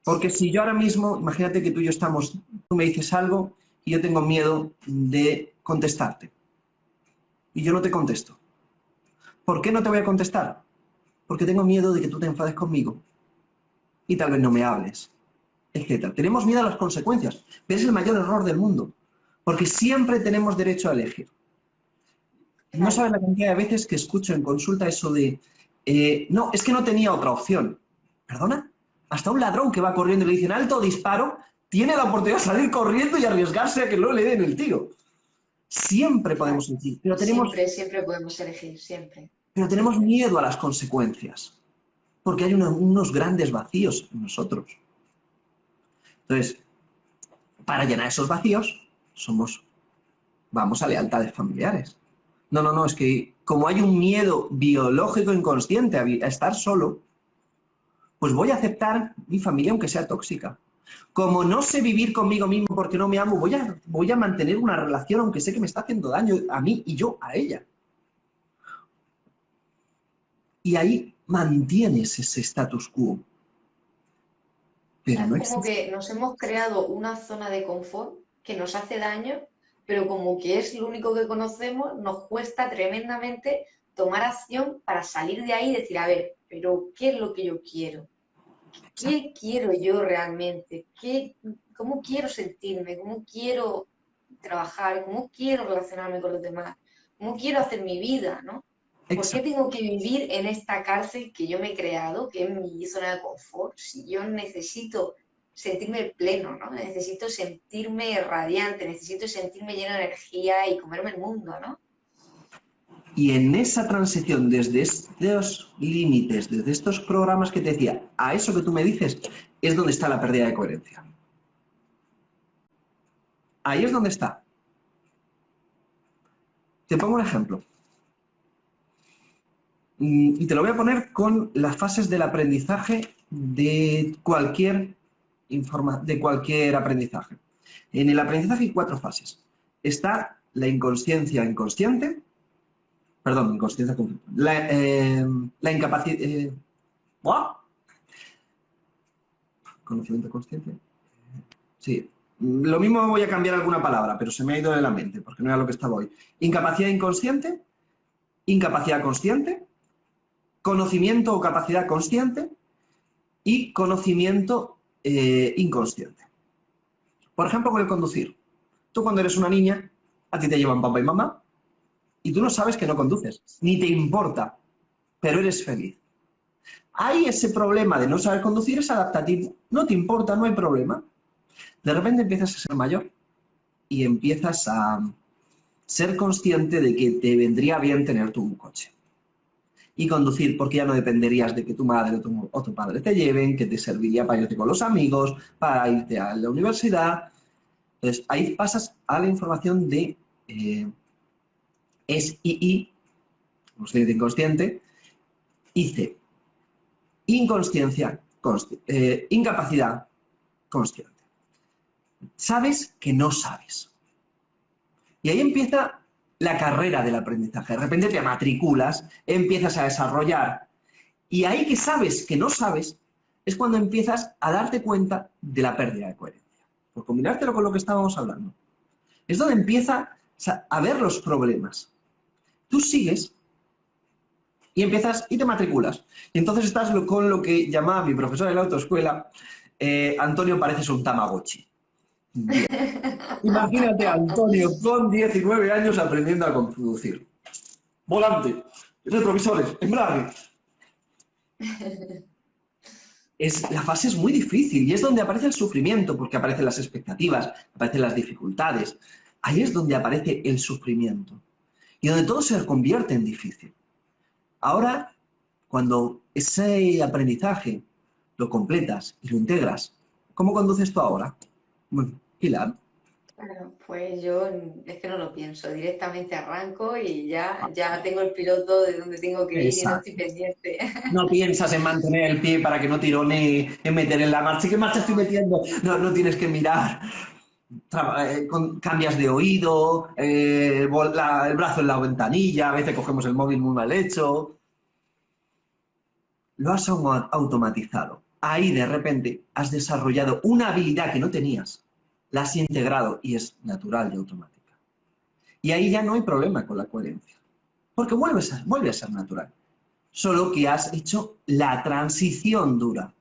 Porque Sí, si yo ahora mismo, imagínate que tú y yo estamos, tú me dices algo y yo tengo miedo de contestarte y yo no te contesto. ¿Por qué no te voy a contestar? Porque tengo miedo de que tú te enfades conmigo y tal vez no me hables, etcétera. Tenemos miedo a las consecuencias, pero es el mayor error del mundo, porque siempre tenemos derecho a elegir. No claro. sabes la cantidad de veces que escucho en consulta eso de, no, es que no tenía otra opción. ¿Perdona? Hasta un ladrón que va corriendo y le dicen alto disparo, tiene la oportunidad de salir corriendo y arriesgarse a que no le den el tiro. Siempre Claro. podemos elegir, Siempre, siempre podemos elegir, siempre, pero tenemos siempre. miedo a las consecuencias, porque hay unos grandes vacíos en nosotros. Entonces, para llenar esos vacíos, vamos a lealtades familiares. No, no, no, es que como hay un miedo biológico inconsciente a estar solo, pues voy a aceptar mi familia aunque sea tóxica. Como no sé vivir conmigo mismo porque no me amo, voy a mantener una relación aunque sé que me está haciendo daño a mí y yo a ella. Y ahí mantienes ese status quo. Pero Es no como existe. que nos hemos creado una zona de confort que nos hace daño, pero como que es lo único que conocemos, nos cuesta tremendamente tomar acción para salir de ahí y decir, a ver, pero ¿qué es lo que yo quiero? ¿Qué quiero yo realmente? ¿Cómo quiero sentirme? ¿Cómo quiero trabajar? ¿Cómo quiero relacionarme con los demás? ¿Cómo quiero hacer mi vida? ¿No? ¿Por qué Exacto. tengo que vivir en esta cárcel que yo me he creado, que es mi zona de confort? Si yo necesito sentirme pleno, ¿no? Necesito sentirme radiante, necesito sentirme lleno de energía y comerme el mundo, ¿no? Y en esa transición desde estos límites, desde estos programas que te decía, a eso que tú me dices, es donde está la pérdida de coherencia. Ahí es donde está. Te pongo un ejemplo. Y te lo voy a poner con las fases del aprendizaje de cualquier aprendizaje. En el aprendizaje hay 4 fases. Está la inconsciencia inconsciente, perdón, inconsciencia, la incapacidad, conocimiento consciente. Sí, lo mismo voy a cambiar alguna palabra, pero se me ha ido de la mente, porque no era lo que estaba hoy. Incapacidad inconsciente, incapacidad consciente, conocimiento o capacidad consciente y conocimiento inconsciente. Por ejemplo, con el conducir. Tú cuando eres una niña, a ti te llevan papá y mamá y tú no sabes que no conduces, ni te importa, pero eres feliz. Hay ese problema de no saber conducir, es adaptativo, no te importa, no hay problema. De repente empiezas a ser mayor y empiezas a ser consciente de que te vendría bien tener tú un coche y conducir, porque ya no dependerías de que tu madre o tu padre te lleven, que te serviría para irte con los amigos, para irte a la universidad. Entonces, ahí pasas a la información de SII, consciente inconsciente, IC, inconsciencia, incapacidad consciente. Sabes que no sabes. Y ahí empieza la carrera del aprendizaje. De repente te matriculas, empiezas a desarrollar. Y ahí que sabes que no sabes, es cuando empiezas a darte cuenta de la pérdida de coherencia. Por combinártelo con lo que estábamos hablando. Es donde empieza a ver los problemas. Tú sigues y empiezas y te matriculas. Y entonces estás con lo que llamaba mi profesor en la autoescuela, Antonio, pareces un Tamagotchi. Bien. Imagínate a Antonio con 19 años aprendiendo a conducir. Volante, retrovisores, embrague. La fase es muy difícil y es donde aparece el sufrimiento, porque aparecen las expectativas, aparecen las dificultades. Ahí es donde aparece el sufrimiento y donde todo se convierte en difícil. Ahora, cuando ese aprendizaje lo completas y lo integras, ¿cómo conduces tú ahora? Bueno, Pilar. Claro, pues yo es que no lo pienso, directamente arranco y ya tengo el piloto de donde tengo que ir y no estoy Exacto. pendiente. No piensas en mantener el pie para que no tironee, en meter en la marcha. ¿Qué marcha estoy metiendo? No, no tienes que mirar. Cambias de oído, el brazo en la ventanilla, a veces cogemos el móvil muy mal hecho. Lo has automatizado. Ahí de repente has desarrollado una habilidad que no tenías, la has integrado y es natural y automática. Y ahí ya no hay problema con la coherencia, porque vuelve a ser natural. Solo que has hecho la transición dura,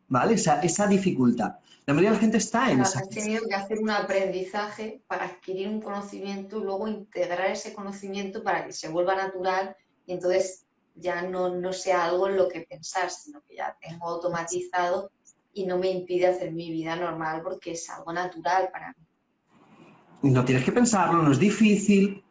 ¿vale? Esa dificultad. La mayoría de la gente está en esa Has tenido que hacer un aprendizaje para adquirir un conocimiento y luego integrar ese conocimiento para que se vuelva natural y entonces ya no sea algo en lo que pensar, sino que ya tengo automatizado y no me impide hacer mi vida normal porque es algo natural para mí. No tienes que pensarlo, no es difícil.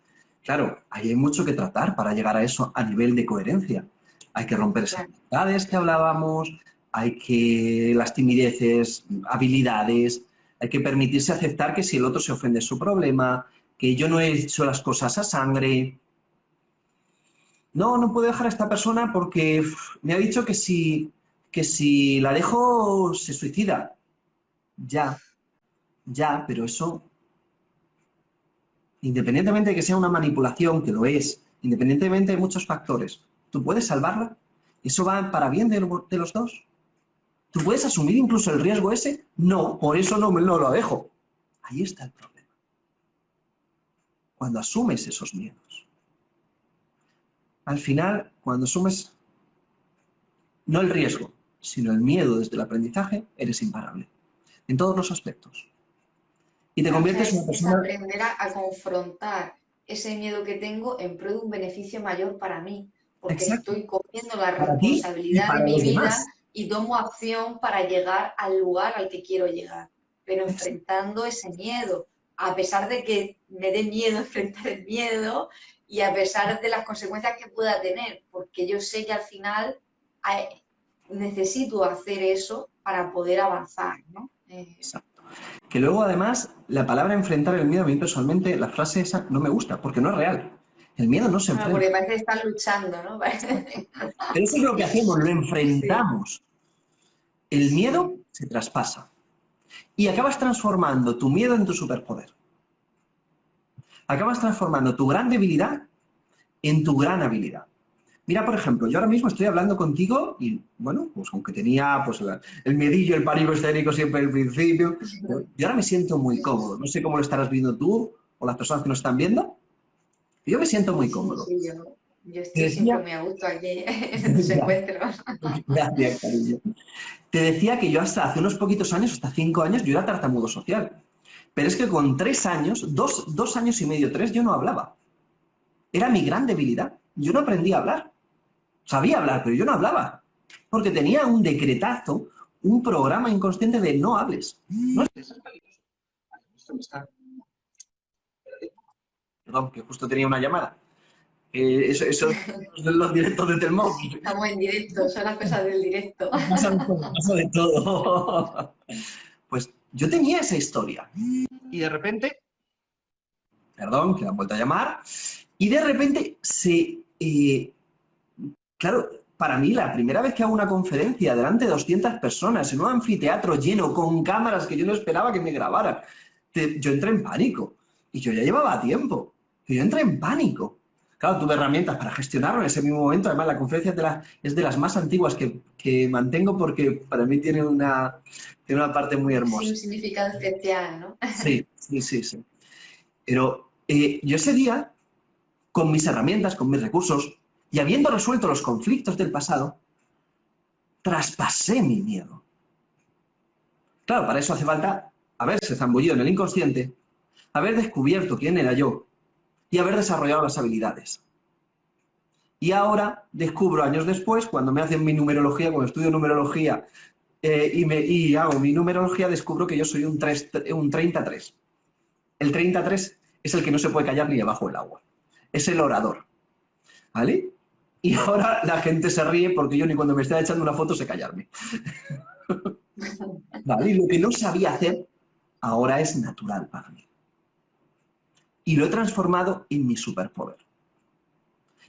Claro, ahí hay mucho que tratar para llegar a eso a nivel de coherencia. Hay que romper esas habilidades que hablábamos, hay que las timideces, habilidades, hay que permitirse aceptar que si el otro se ofende es su problema, que yo no he hecho las cosas a sangre. No, no puedo dejar a esta persona porque me ha dicho que si la dejo se suicida. Ya, pero eso, independientemente de que sea una manipulación, que lo es, independientemente de muchos factores, ¿tú puedes salvarla? ¿Eso va para bien de los dos? ¿Tú puedes asumir incluso el riesgo ese? No, por eso no lo dejo. Ahí está el problema. Cuando asumes esos miedos. Al final, cuando asumes no el riesgo, sino el miedo desde el aprendizaje, eres imparable. En todos los aspectos. Y te O sea, conviertes en una es persona... aprender a confrontar ese miedo que tengo en pro de un beneficio mayor para mí, porque Exacto. estoy cogiendo la Para ti y responsabilidad de para mi los vida demás. y tomo acción para llegar al lugar al que quiero llegar, pero Exacto. enfrentando ese miedo, a pesar de que me dé miedo enfrentar el miedo y a pesar de las consecuencias que pueda tener, porque yo sé que al final necesito hacer eso para poder avanzar, ¿no? Exacto. Que luego, además, la palabra enfrentar el miedo, a mí personalmente, la frase esa no me gusta, porque no es real. El miedo no se enfrenta. Porque parece que están luchando, ¿no? Pero eso es lo que hacemos, lo Sí, enfrentamos. El miedo sí. se traspasa. Y acabas transformando tu miedo en tu superpoder. Acabas transformando tu gran debilidad en tu gran habilidad. Mira, por ejemplo, yo ahora mismo estoy hablando contigo y, bueno, pues aunque tenía pues, el miedillo, el pánico escénico siempre al principio, yo ahora me siento muy cómodo. No sé cómo lo estarás viendo tú o las personas que nos están viendo. Yo me siento muy Sí, cómodo. sí, yo Te estoy siempre decía, muy a gusto aquí en estos encuentros. gracias, cariño. Te decía que yo hasta hace unos poquitos años, hasta 5 años, yo era tartamudo social. Pero es que con 3 años, 2 años y medio, 3, yo no hablaba. Era mi gran debilidad. Yo no aprendí a hablar. Sabía hablar, pero yo no hablaba. Porque tenía un decretazo, un programa inconsciente de no hables. No hables. Esto me está... Perdón, que justo tenía una llamada. Eso es de los directos de Telmóvil. Estamos en directo, son las cosas del directo. Pasa de todo. Pues yo tenía esa historia. Y de repente, perdón, que la han vuelto a llamar, y de repente claro, para mí la primera vez que hago una conferencia delante de 200 personas en un anfiteatro lleno con cámaras que yo no esperaba que me grabaran, yo entré en pánico. Y yo ya llevaba tiempo, pero yo entré en pánico. Claro, tuve herramientas para gestionarlo en ese mismo momento. Además, la conferencia es de las más antiguas que mantengo porque para mí tiene una parte muy Sí, un hermosa. significado especial, ¿no? Sí, sí, sí, sí. Pero yo ese día, con mis herramientas, con mis recursos, y habiendo resuelto los conflictos del pasado, traspasé mi miedo. Claro, para eso hace falta haberse zambullido en el inconsciente, haber descubierto quién era yo y haber desarrollado las habilidades. Y ahora descubro, años después, cuando me hacen mi numerología, cuando estudio numerología y hago mi numerología, descubro que yo soy un 33. El 33 es el que no se puede callar ni debajo del agua. Es el orador. ¿Vale? Y ahora la gente se ríe porque yo ni cuando me está echando una foto sé callarme. ¿Vale? Y lo que no sabía hacer ahora es natural para mí. Y lo he transformado en mi superpoder.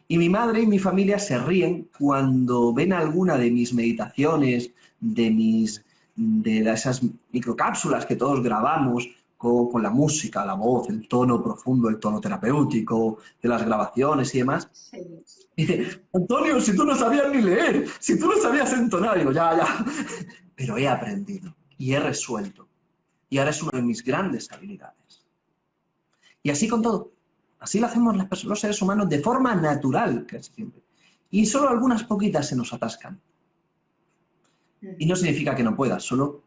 Y mi madre y mi familia se ríen cuando ven alguna de mis meditaciones, de esas microcápsulas que todos grabamos con la música, la voz, el tono profundo, el tono terapéutico, de las grabaciones y demás. Sí. Dice, Antonio, si tú no sabías ni leer, si tú no sabías entonar, digo, ya. Pero he aprendido y he resuelto. Y ahora es una de mis grandes habilidades. Y así con todo. Así lo hacemos los seres humanos de forma natural, casi siempre. Y solo algunas poquitas se nos atascan. Y no significa que no puedas, solo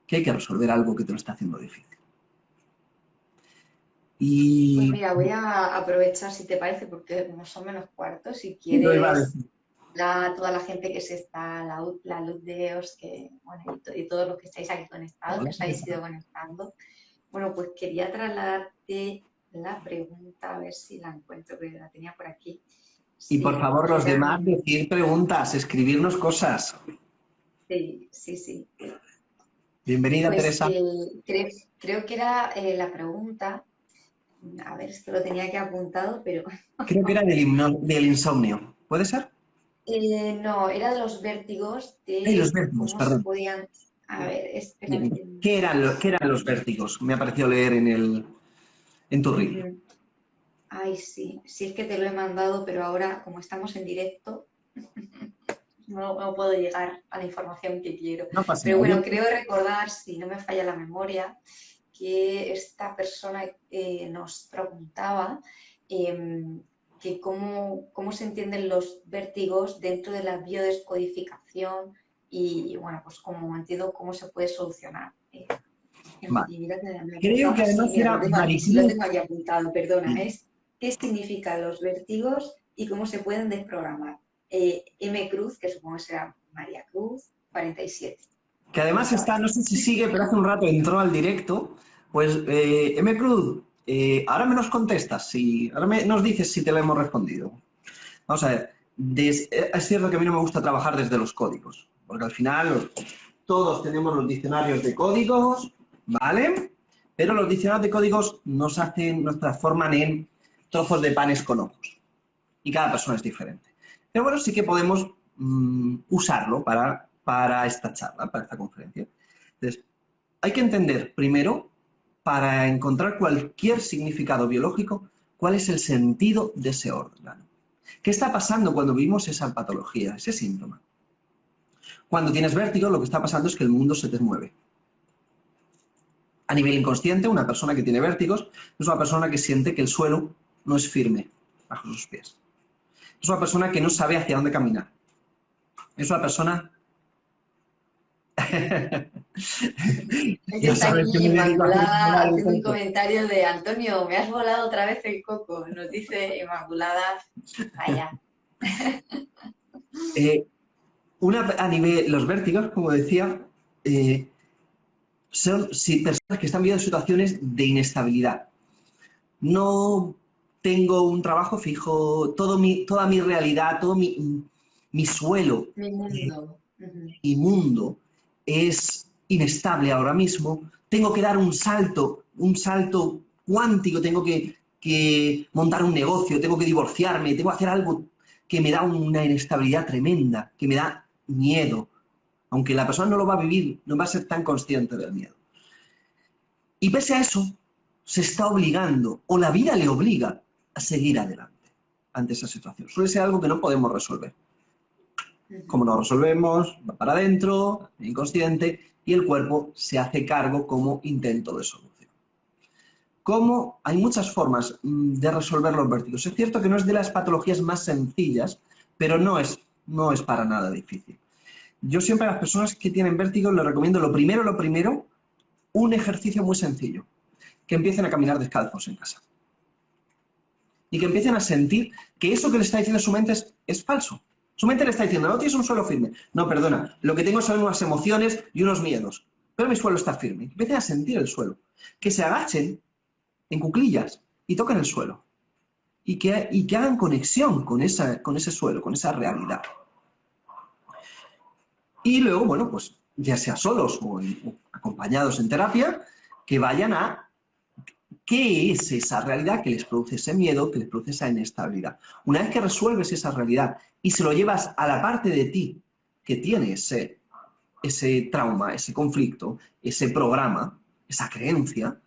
que hay que resolver algo que te lo está haciendo difícil. Pues Y... mira, voy a aprovechar, si te parece, porque como son menos cuartos, si Lo iba a quieres, decir. toda la gente que se está, la luz de Eos, que, bueno, y todos los que estáis aquí conectados, que os habéis ido conectando, bueno, pues quería trasladarte la pregunta, a ver si la encuentro, que la tenía por aquí. Y por Sí, favor, que los era, demás, decir preguntas, escribirnos cosas. sí. Bienvenida, Pues Teresa. creo que era la pregunta, a ver, es que lo tenía aquí apuntado, pero Creo que era del insomnio. ¿Puede ser? no, era de los vértigos, Ay, los de vértigos, cómo se perdón. podían... A ver, espera. Bien. ¿Qué eran los vértigos? Me ha parecido leer en tu reel. Ay, sí es que te lo he mandado, pero ahora, como estamos en directo, no puedo llegar a la información que quiero. No pasa Pero nada. bueno, creo recordar, si no me falla la memoria, que esta persona nos preguntaba que cómo se entienden los vértigos dentro de la biodescodificación y bueno, pues como entiendo cómo se puede solucionar. Vale. Y mira que me he Creo que apuntado, sí, además mira, era sí lo Maricruz. tengo aquí apuntado, perdona, es qué significan los vértigos y cómo se pueden desprogramar. M. Cruz, que supongo que será María Cruz, 47. Que además está, no sé si sigue, pero hace un rato entró al directo. Pues, M. Cruz, ahora me nos contestas, nos dices si te lo hemos respondido. Vamos a ver, es cierto que a mí no me gusta trabajar desde los códigos, porque al final todos tenemos los diccionarios de códigos, ¿vale? Pero los diccionarios de códigos nos transforman en trozos de panes con ojos. Y cada persona es diferente. Pero bueno, sí que podemos usarlo para esta charla, para esta conferencia. Entonces, hay que entender primero, para encontrar cualquier significado biológico, cuál es el sentido de ese órgano. ¿Qué está pasando cuando vivimos esa patología, ese síntoma? Cuando tienes vértigo, lo que está pasando es que el mundo se te mueve. A nivel inconsciente, una persona que tiene vértigos es una persona que siente que el suelo no es firme bajo sus pies. Es una persona que no sabe hacia dónde caminar. Es una persona... Es que Ya está sabes que aquí me dedico a hacer Inmaculada volar el haciendo un coco. comentario de Antonio, me has volado otra vez el coco. Nos dice Inmaculada, vaya. Eh, a nivel, los vértigos, como decía, eh, son personas que están viviendo situaciones de inestabilidad. No tengo un trabajo fijo, toda mi realidad, mi suelo, Mi mundo. Ujú. mi mundo es inestable ahora mismo. Tengo que dar un salto cuántico, tengo que montar un negocio, tengo que divorciarme, tengo que hacer algo que me da una inestabilidad tremenda, que me da miedo. Aunque la persona no lo va a vivir, no va a ser tan consciente del miedo. Y pese a eso, se está obligando, o la vida le obliga a seguir adelante ante esa situación. Suele ser algo que no podemos resolver. Como lo resolvemos, va para adentro, inconsciente, y el cuerpo se hace cargo como intento de solución. ¿Cómo? Hay muchas formas de resolver los vértigos. Es cierto que no es de las patologías más sencillas, pero no es para nada difícil. Yo siempre a las personas que tienen vértigo les recomiendo lo primero, un ejercicio muy sencillo. Que empiecen a caminar descalzos en casa. Y que empiecen a sentir que eso que le está diciendo su mente es falso. Su mente le está diciendo, no tienes un suelo firme. No, perdona, lo que tengo son unas emociones y unos miedos. Pero mi suelo está firme. Empiecen a sentir el suelo. Que se agachen en cuclillas y toquen el suelo. Y que hagan conexión con ese suelo, con esa realidad. Y luego, bueno, pues ya sea solos o acompañados en terapia, que vayan a ¿qué es esa realidad que les produce ese miedo, que les produce esa inestabilidad? Una vez que resuelves esa realidad y se lo llevas a la parte de ti que tiene ese trauma, ese conflicto, ese programa, esa creencia,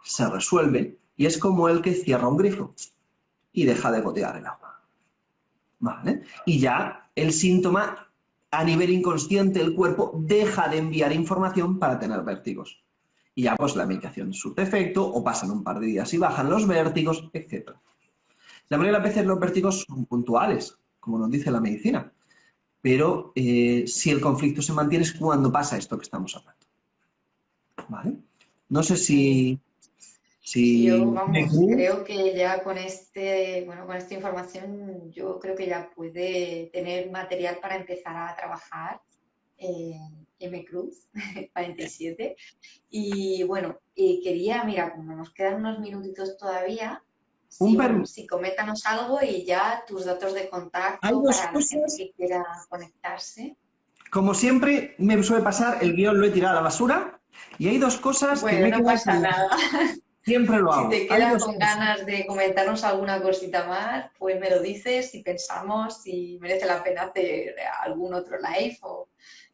se resuelve y es como el que cierra un grifo y deja de gotear el agua. ¿Vale? Y ya el síntoma a nivel inconsciente del cuerpo deja de enviar información para tener vértigos. Y ya pues la medicación surte efecto, o pasan un par de días y bajan los vértigos, etc. La mayoría de las veces los vértigos son puntuales, como nos dice la medicina, pero si el conflicto se mantiene es cuando pasa esto que estamos hablando. ¿Vale? No sé Muy bien. Yo, si vamos, creo que ya con bueno, con esta información, yo creo que ya puede tener material para empezar a trabajar en M-Cruz 47. Y bueno, quería, mira, como nos quedan unos minutitos todavía, un bueno, permiso. si coméntanos algo y ya tus datos de Hay contacto dos para la gente cosas, que quiera conectarse. como siempre me suele pasar, el guión lo he tirado a la basura y hay dos cosas que me he Bueno, no quedado pasa con... nada. Siempre lo Si hago. te Hay quedas dos con cosas. ganas de comentarnos alguna cosita más, pues me lo dices y pensamos si merece la pena hacer algún otro live o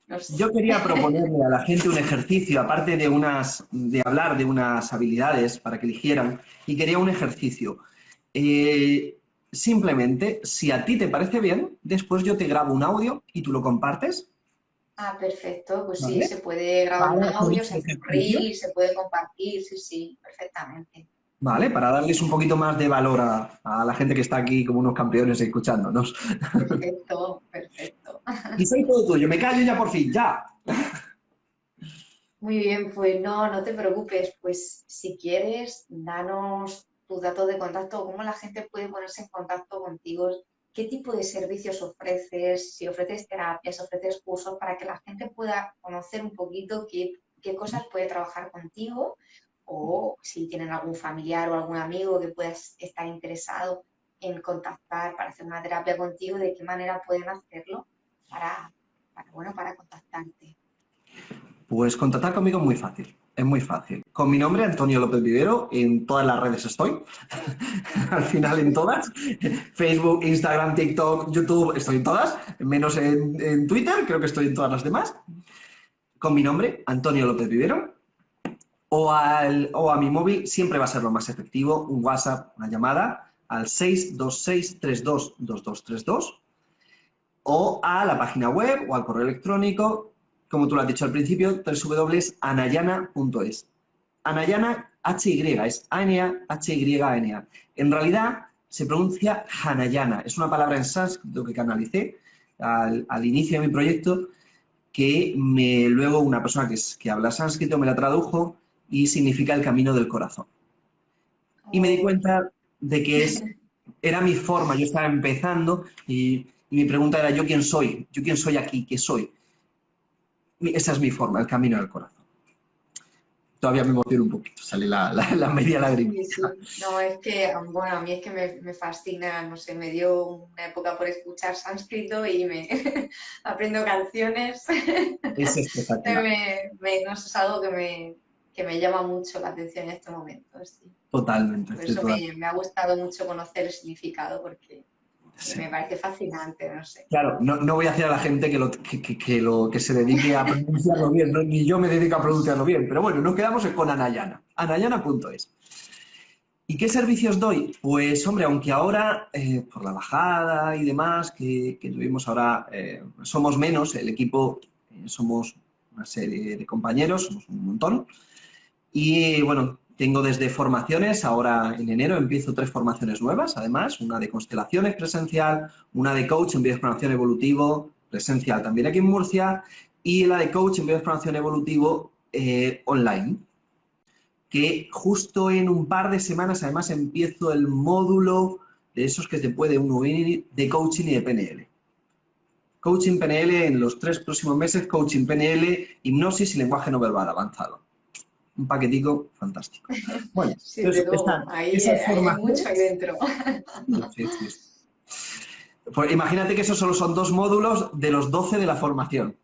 no sé. Yo quería proponerle a la gente un ejercicio, aparte de hablar de unas habilidades para que eligieran, y quería un ejercicio. Eh, Simplemente, si a ti te parece bien, después yo te grabo un audio y tú lo compartes, Ah, perfecto. Pues sí, ¿vale? se puede grabar un Para hacer audio, se este hace un ejercicio, reel, se puede compartir, sí, sí, perfectamente. ¿vale? Para darles un poquito más de valor a la gente que está aquí como unos campeones escuchándonos. Perfecto, perfecto. Y soy todo tuyo, me callo ya por fin, ya. Muy bien, pues no, no te preocupes. Pues si quieres, danos tus datos de contacto, cómo la gente puede ponerse en contacto contigo, qué tipo de servicios ofreces, si ofreces terapias, ofreces cursos, para que la gente pueda conocer un poquito qué cosas puede trabajar contigo o si tienen algún familiar o algún amigo que pueda estar interesado en contactar para hacer una terapia contigo, de qué manera pueden hacerlo bueno, para contactarte. Pues contactar conmigo es muy fácil, es muy fácil. Con mi nombre, Antonio López Vivero, en todas las redes estoy, al final en todas, Facebook, Instagram, TikTok, YouTube, estoy en todas, menos en Twitter, creo que estoy en todas las demás. Con mi nombre, Antonio López Vivero, o a mi móvil, siempre va a ser lo más efectivo, un WhatsApp, una llamada al 626322232 o a la página web o al correo electrónico, como tú lo has dicho al principio, www.anayana.es. Anayana, H-Y, es A-N-A-H-Y-N-A. En realidad se pronuncia Hanayana, es una palabra en sánscrito que canalicé al inicio de mi proyecto que luego una persona que habla sánscrito me la tradujo y significa el camino del corazón. Y me di cuenta de que era mi forma, yo estaba empezando y mi pregunta era, ¿yo quién soy? ¿Yo quién soy aquí? ¿Qué soy? Esa es mi forma, el camino del corazón. Todavía me emociono un poquito, sale la media lágrima. Sí, sí. No, es que, bueno, a mí es que me fascina, no sé, me dio una época por escuchar sánscrito y me aprendo canciones. Es espectacular. No sé, es algo que me llama mucho la atención en estos momentos, sí. Totalmente, Por estoy eso total. me ha gustado mucho conocer el significado, porque Sí. me parece fascinante, no sé. Claro, no voy a hacer a la gente que se dedique a pronunciarlo bien, ¿no? Ni yo me dedico a pronunciarlo bien, pero bueno, nos quedamos con Anayana, anayana.es. ¿Y qué servicios doy? Pues hombre, aunque ahora por la bajada y demás que tuvimos ahora, somos menos, el equipo somos una serie de compañeros, somos un montón, y bueno, tengo desde formaciones, ahora en enero empiezo 3 formaciones nuevas, además, una de constelaciones presencial, una de coach en bioexploración evolutivo presencial también aquí en Murcia, y la de coach en bioexploración evolutivo online, que justo en un par de semanas además empiezo el módulo de esos que te puede uno unir de coaching y de PNL. Coaching PNL en los 3 próximos meses, coaching PNL, hipnosis y lenguaje no verbal avanzado. Un paquetico fantástico. Bueno, Sí, de entonces luego, ahí, esas ahí hay mucho ahí formaciones, dentro. sí, sí, sí. Pues imagínate que esos solo son 2 módulos de los 12 de la formación.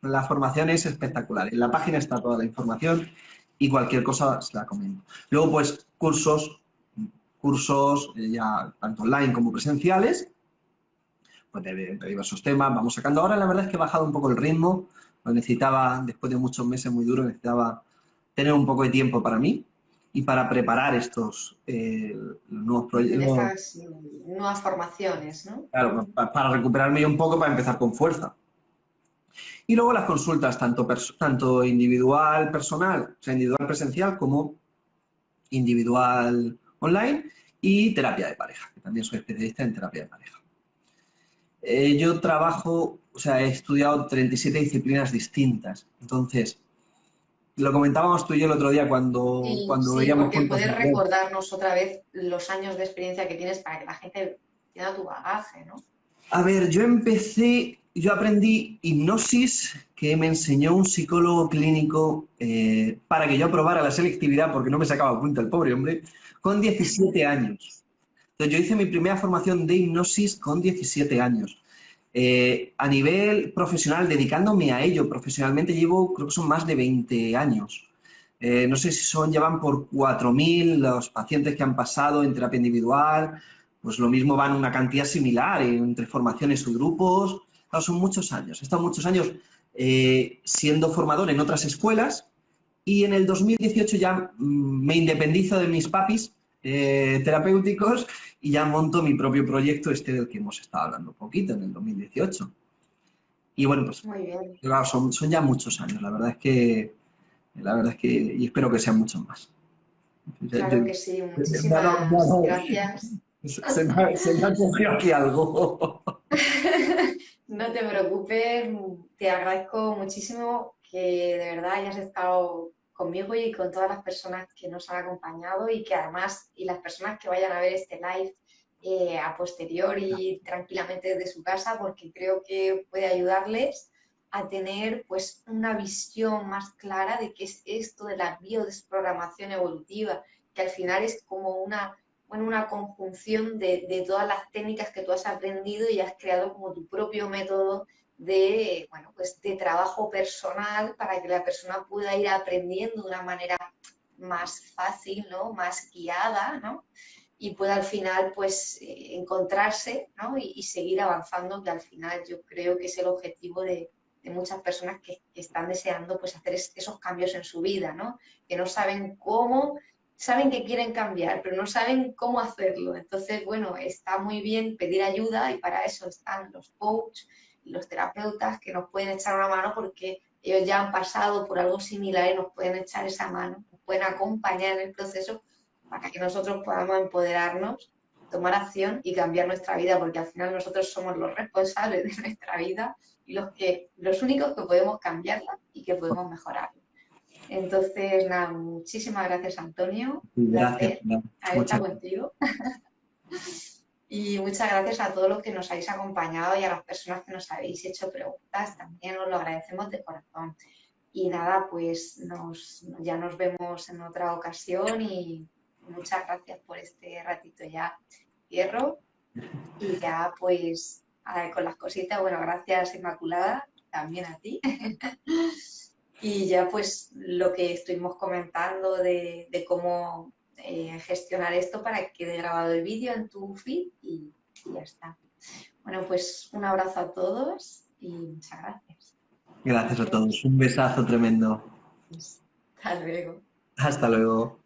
La formación es espectacular. En la página está toda la información y cualquier cosa se la comento. Luego, pues, cursos ya tanto online como presenciales, pues de diversos temas, vamos sacando. Ahora la verdad es que he bajado un poco el ritmo, lo necesitaba, después de muchos meses muy duros, necesitaba tener un poco de tiempo para mí y para preparar estos nuevos proyectos, Estas nuevas formaciones, ¿no? claro, para recuperarme un poco, para empezar con fuerza. Y luego las consultas, tanto individual, personal, o sea, individual presencial, como individual online, y terapia de pareja, que también soy especialista en terapia de pareja. Yo trabajo, o sea, he estudiado 37 disciplinas distintas. Entonces, lo comentábamos tú y yo el otro día Sí, cuando sí, veíamos porque juntos puedes la web. recordarnos otra vez los años de experiencia que tienes para que la gente tenga tu bagaje, ¿no? A ver, yo aprendí hipnosis que me enseñó un psicólogo clínico para que yo aprobara la selectividad, porque no me sacaba cuenta el pobre hombre, con 17 años. Entonces, yo hice mi primera formación de hipnosis con 17 años. A nivel profesional, dedicándome a ello profesionalmente, llevo, creo que son más de 20 años. No sé si llevan por 4.000 los pacientes que han pasado en terapia individual, pues lo mismo van una cantidad similar entre formaciones y grupos. Claro, son muchos años. He estado muchos años siendo formador en otras escuelas y en el 2018 ya me independizo de mis papis terapéuticos y ya monto mi propio proyecto, este del que hemos estado hablando un poquito, en el 2018. Y bueno, pues Muy bien, claro, son ya muchos años, la verdad es que, y espero que sean muchos más. claro que sí. Me ha Muchísimas gracias. se me ha cogido aquí algo. No te preocupes, te agradezco muchísimo que de verdad hayas estado conmigo y con todas las personas que nos han acompañado y que además, y las personas que vayan a ver este live a posteriori tranquilamente desde su casa, porque creo que puede ayudarles a tener pues una visión más clara de qué es esto de la biodesprogramación evolutiva, que al final es como una conjunción de todas las técnicas que tú has aprendido y has creado como tu propio método de, bueno, pues de trabajo personal para que la persona pueda ir aprendiendo de una manera más fácil, ¿no? Más guiada, ¿no? Y pueda al final pues encontrarse, ¿no? Y seguir avanzando, que al final yo creo que es el objetivo de muchas personas que están deseando pues hacer esos cambios en su vida, ¿no? Que no saben cómo, saben que quieren cambiar, pero no saben cómo hacerlo. Entonces, bueno, está muy bien pedir ayuda y para eso están los coaches y los terapeutas que nos pueden echar una mano porque ellos ya han pasado por algo similar y nos pueden echar esa mano, nos pueden acompañar en el proceso para que nosotros podamos empoderarnos, tomar acción y cambiar nuestra vida, porque al final nosotros somos los responsables de nuestra vida los únicos que podemos cambiarla y que podemos mejorarla. Entonces, nada, muchísimas gracias, Antonio. Un Gracias, placer Pilar. haber Muchas estado contigo. Y muchas gracias a todos los que nos habéis acompañado y a las personas que nos habéis hecho preguntas. También os lo agradecemos de corazón. Y nada, pues ya nos vemos en otra ocasión y muchas gracias por este ratito. Ya cierro y ya pues con las cositas, bueno, gracias Inmaculada, también a ti. Y ya pues lo que estuvimos comentando de cómo gestionar esto para que quede grabado el vídeo en tu feed y ya está. Bueno, pues un abrazo a todos y muchas gracias. gracias a todos. Un besazo tremendo. Hasta luego. Hasta luego.